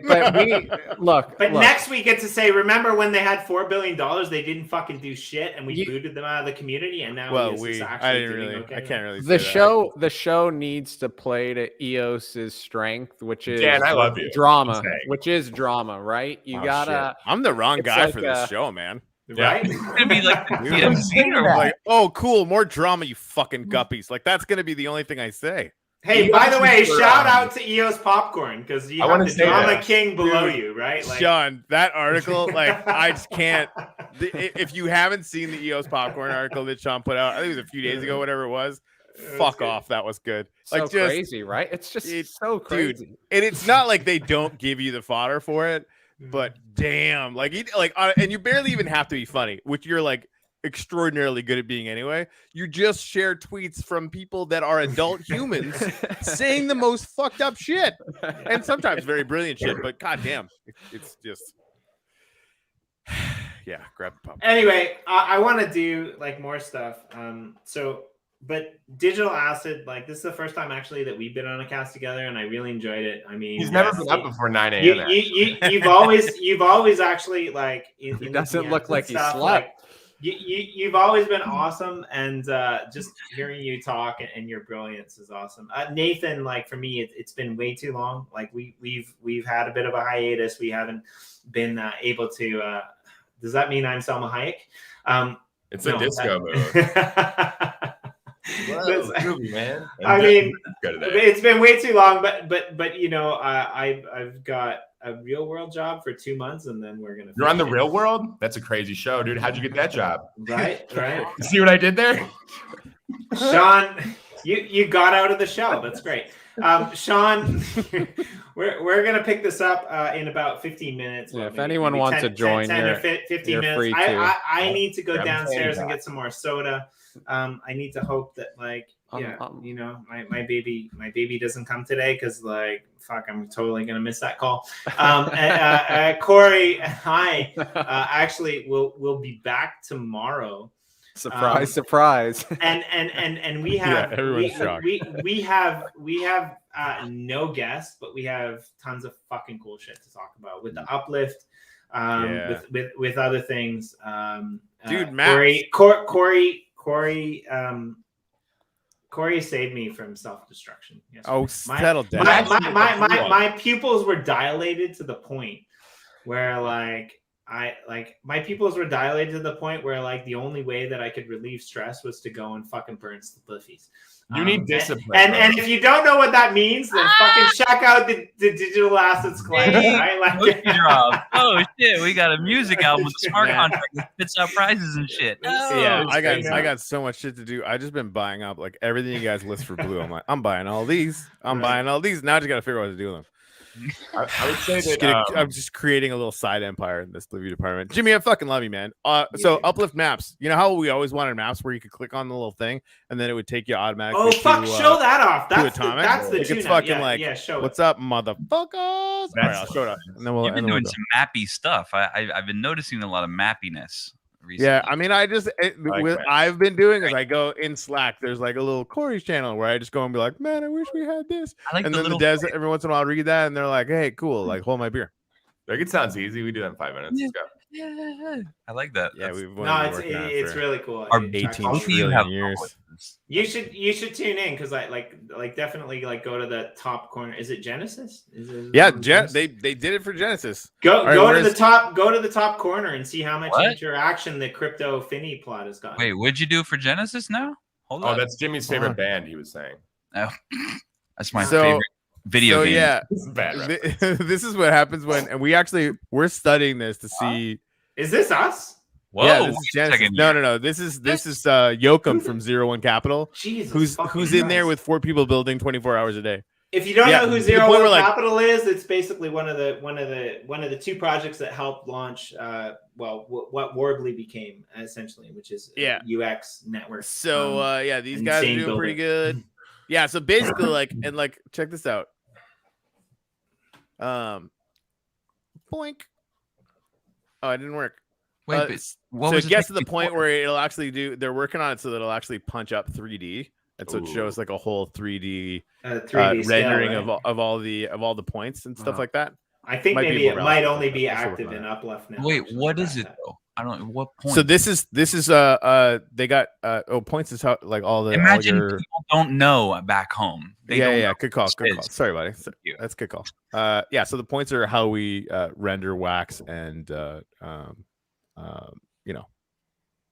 but we look. Next we get to say, remember when they had $4 billion? They didn't fucking do shit, and we booted them out of the community, and now I can't really. The show needs to play to EOS's strength, which is I love you. Drama, which is drama, right? You gotta. Shit. I'm the wrong guy for this show, man. Right? It's gonna be like the PMC or like, oh, cool, more drama, you fucking guppies. Like that's gonna be the only thing I say. Hey, by the way, shout out to EOS Popcorn because you have the drama king below you, right? Like, Sean, that article, like, I just can't. If you haven't seen the EOS Popcorn article that Sean put out, I think it was a few days ago, whatever it was. Fuck off, that was good. Like, so crazy, right? It's just so crazy, dude. And it's not like they don't give you the fodder for it. But damn, and you barely even have to be funny, which you're like extraordinarily good at being anyway. You just share tweets from people that are adult humans saying the most fucked up shit, and sometimes very brilliant shit. But goddamn, it's just grab the pump. Anyway, I want to do like more stuff. But Digital Acid, like this is the first time actually that we've been on a cast together, and I really enjoyed it. I mean, he's never been up before 9 a.m. You've always actually like. He doesn't look like he slept. Like, you've always been awesome, and just hearing you talk and your brilliance is awesome. Nathan, like for me, it's been way too long. Like we've had a bit of a hiatus. We haven't been able to. Does that mean I'm Selma Hayek? It's a disco move. Whoa, man. I mean, it's been way too long, but you know, I've got a real world job for 2 months, and then we're gonna. You're on the Real World? That's a crazy show, dude. How'd you get that job? Right. You see what I did there, Sean? You got out of the shell. That's great. Sean, we're gonna pick this up in about 15 minutes. Yeah, if anyone wants to join, 10 or 15 minutes. I need to go downstairs and get some more soda. I need to hope that you know, my baby doesn't come today because like fuck, I'm totally gonna miss that call. Corey, hi. Actually, we'll be back tomorrow. Surprise. And we have everyone's shocked. We have no guests, but we have tons of fucking cool shit to talk about with the uplift, with other things. Dude, Matt. Corey saved me from self-destruction. Oh, settle down. My pupils were dilated to the point where my pupils were dilated to the point where like the only way that I could relieve stress was to go and fucking burn spliffies. You need discipline. And if you don't know what that means, then fucking check out the Digital Assets collection. Right? Oh shit, we got a music album with a smart contract that spits out prizes and shit. Yeah, I got so much shit to do. I just been buying up like everything you guys list for Blue. I'm like, I'm buying all these. Buying all these. Now I just gotta figure out what to do with them. I would say that I'm just creating a little side empire in this review department. Jimmy, I fucking love you, man. So uplift maps. You know how we always wanted maps where you could click on the little thing and then it would take you automatically. Oh fuck! Show that off. That's the like, it's fucking show what's up, motherfuckers? All right, I'll show it up. And then You've been doing some mappy stuff. I've been noticing a lot of mappiness recently. Yeah, I mean, I've been doing is I go in Slack. There's like a little Corey's channel where I just go and be like, man, I wish we had this. And then the devs every once in a while read that and they're like, hey, cool, like hold my beer. Like it sounds easy. We do that in 5 minutes. Let's go. Yeah, I like that. Yeah, it's really cool. Our 18 trillion years. You should tune in because I like definitely like go to the top corner. Is it Genesis? They did it for Genesis. Go to the top corner and see how much interaction the Crypto Finny plot has got. Wait, what'd you do for Genesis now? Hold on. Oh, that's Jimmy's favorite band. He was saying. Oh, that's my favorite video game. Yeah, this is bad. This is what happens we're studying this to see. Is this us? Whoa, yeah, this is Genesis. No. This is Yoakum from 01 Capital. Jesus, who's in there with 4 people building 24 hours a day. If you don't know who 01 Capital is, it's basically one of the 2 projects that helped launch what Warbly became essentially, which is UX network. So these guys are doing pretty good. Yeah, so basically check this out. Boink. Oh, it didn't work. Wait, so it gets to the point where it'll actually they're working on it so that it'll actually punch up 3D. And so it shows like a whole 3D rendering scale, right? of all the points and stuff like that. I think maybe it might only be active in Uplift now. Wait, what is it though? I don't know what point. So this is they got points is how like all the imagine all your... people don't know back home. Good call. Sorry, buddy. That's a good call. So the points are how we render wax and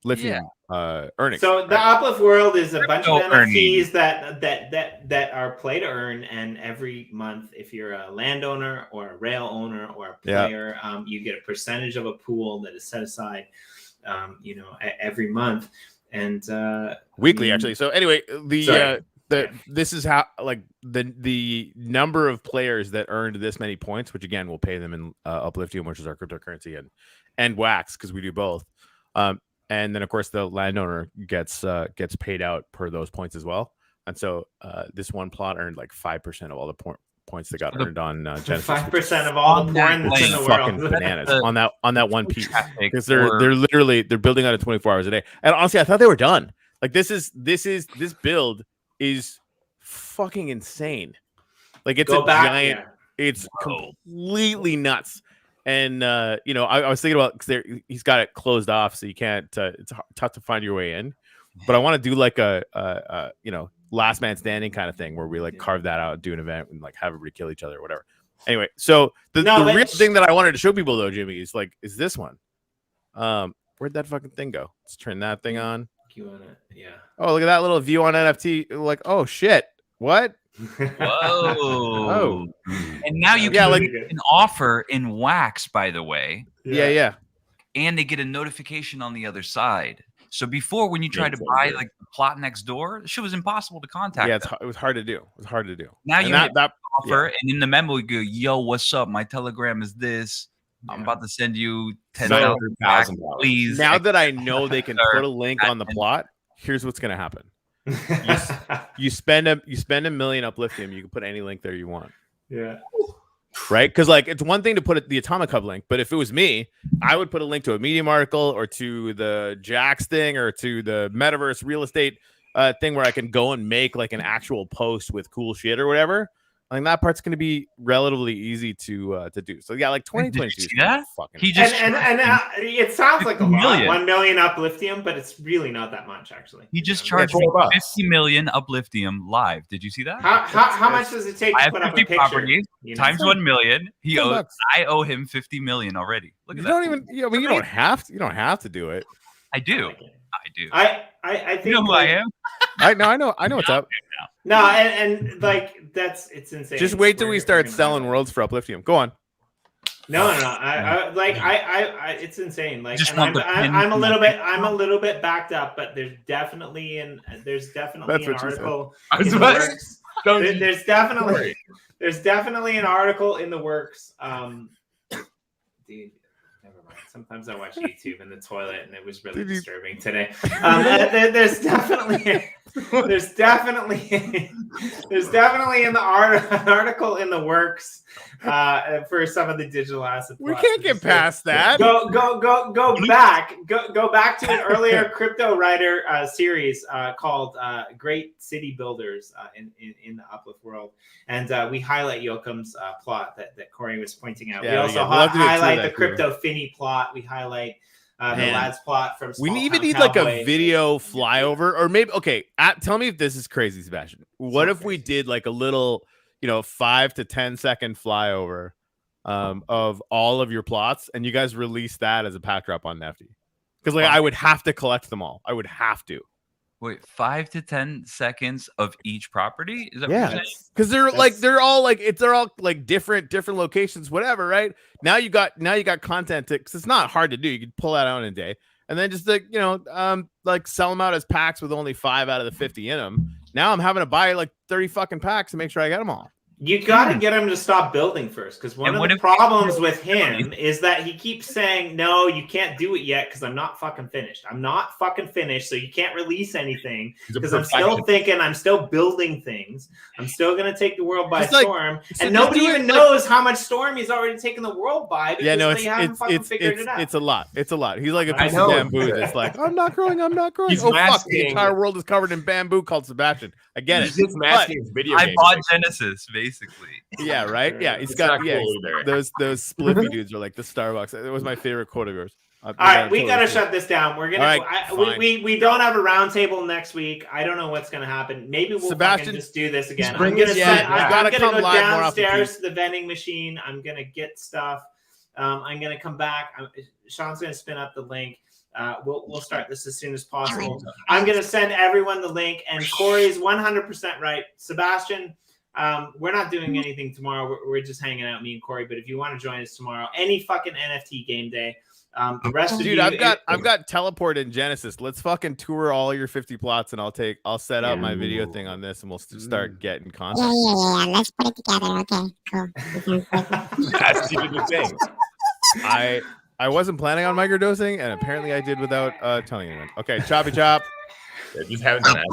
lithium earnings. So the Uplift world is a bunch of NFTs that are play to earn, and every month, if you're a landowner or a rail owner or a player, you get a percentage of a pool that is set aside, every month and weekly actually. So anyway, this is how like the number of players that earned this many points, which again will pay them in Upliftium, which is our cryptocurrency, and wax because we do both. And then, of course, the landowner gets paid out per those points as well. And so this one plot earned like 5% of all the points that got earned on Genesis. 5% of all the porn that's in the fucking world. Bananas on that one piece, because they're building on it 24 hours a day. And honestly, I thought they were done. Like this build is fucking insane. Like it's giant. It's completely nuts. And I was thinking about because he's got it closed off, so you can't. It's tough to find your way in. But I want to do like a last man standing kind of thing where we like carve that out, do an event, and like have everybody kill each other or whatever. Anyway, so the real thing that I wanted to show people though, Jimmy, is this one. Where'd that fucking thing go? Let's turn that thing on. Yeah. Oh, look at that little view on NFT. Like, oh shit, what? Whoa! Oh, and now you can an offer in wax, by the way. Yeah. And they get a notification on the other side. So before, when you tried to buy like the plot next door, the shit was impossible to contact. Yeah, it was hard to do. Now you have that offer, and in the memo you go, "Yo, what's up? My Telegram is this. I'm about to send you $10,000, please." Now that I know they can put a link on the plot, here's what's gonna happen. You spend $1 million Upliftium, you can put any link there you want. Yeah. Right? Because like it's one thing to put the Atomic Hub link, but if it was me, I would put a link to a Medium article or to the Jax thing or to the Metaverse real estate thing where I can go and make like an actual post with cool shit or whatever. I think that part's going to be relatively easy to do. So yeah, like 2022. Yeah, he just and it sounds like a lot, 1 million Upliftium, but it's really not that much actually. He just charged me 50 million Upliftium live. Did you see that? How much does it take to put up a picture? Properties, times 1 million. I owe him 50 million already. Look at that. You don't have to do it. I do. I think you know who I am. I know what's up. No, and like it's insane. Just wait till we start selling worlds for Upliftium. Go on. No. I it's insane. Like, I'm a little bit backed up, but there's definitely an article in the works. There's definitely an article in the works. Dude. Sometimes I watch YouTube in the toilet, and it was really disturbing today. There's definitely an article in the works for some of the digital asset. We can't get past that. Go back to an earlier Cryptowriter series called "Great City Builders" in the Uplift world, and we highlight Yoakum's plot that Corey was pointing out. We also highlight the Crypto Finny plot. We highlight the lads plot from. We even need like a video flyover, or maybe tell me if this is crazy, Sebastian. What if we did like a little, 5 to 10 second flyover of all of your plots, and you guys release that as a pack drop on Nifty? Because I would have to collect them all. I would have to. Wait, 5 to 10 seconds of each property? Is that what you're saying? Because they're all different locations, whatever, right? Now you got content because it's not hard to do. You can pull that out in a day, and then just like sell them out as packs with only 5 out of the 50 in them. Now I'm having to buy like 30 fucking packs to make sure I get them all. You got to get him to stop building first, because one of the problems with him is that he keeps saying, no, you can't do it yet because I'm not fucking finished. I'm not fucking finished, so you can't release anything because I'm still thinking, I'm still building things. I'm still going to take the world by storm. And nobody even knows how much storm he's already taken the world by because they haven't fucking figured it out. It's a lot. It's a lot. He's like a piece of bamboo that's like, I'm not growing, I'm not growing. Oh, fuck, the entire world is covered in bamboo called Sebastian. I get it. I bought Genesis, basically. Yeah, right. Yeah, he's got those spliffy dudes are like the Starbucks. It was my favorite quote of yours. All right, we gotta shut this down. We're gonna. We don't have a roundtable next week. I don't know what's gonna happen. Maybe we'll fucking just do this again. I'm gonna go downstairs to the vending machine. I'm gonna get stuff. I'm gonna come back. Sean's gonna spin up the link. We'll start this as soon as possible. I'm gonna send everyone the link. And Corey's 100% right. Sebastian. We're not doing anything tomorrow. We're just hanging out, me and Corey. But if you want to join us tomorrow, any fucking NFT game day, the rest of you, I've got teleport in Genesis. Let's fucking tour all your 50 plots, and I'll set up my video thing on this, and we'll start getting content. Yeah. Let's put it together. Okay, cool. That's even the thing. I wasn't planning on microdosing, and apparently I did without telling anyone. Okay, choppy chop. Just haven't done that.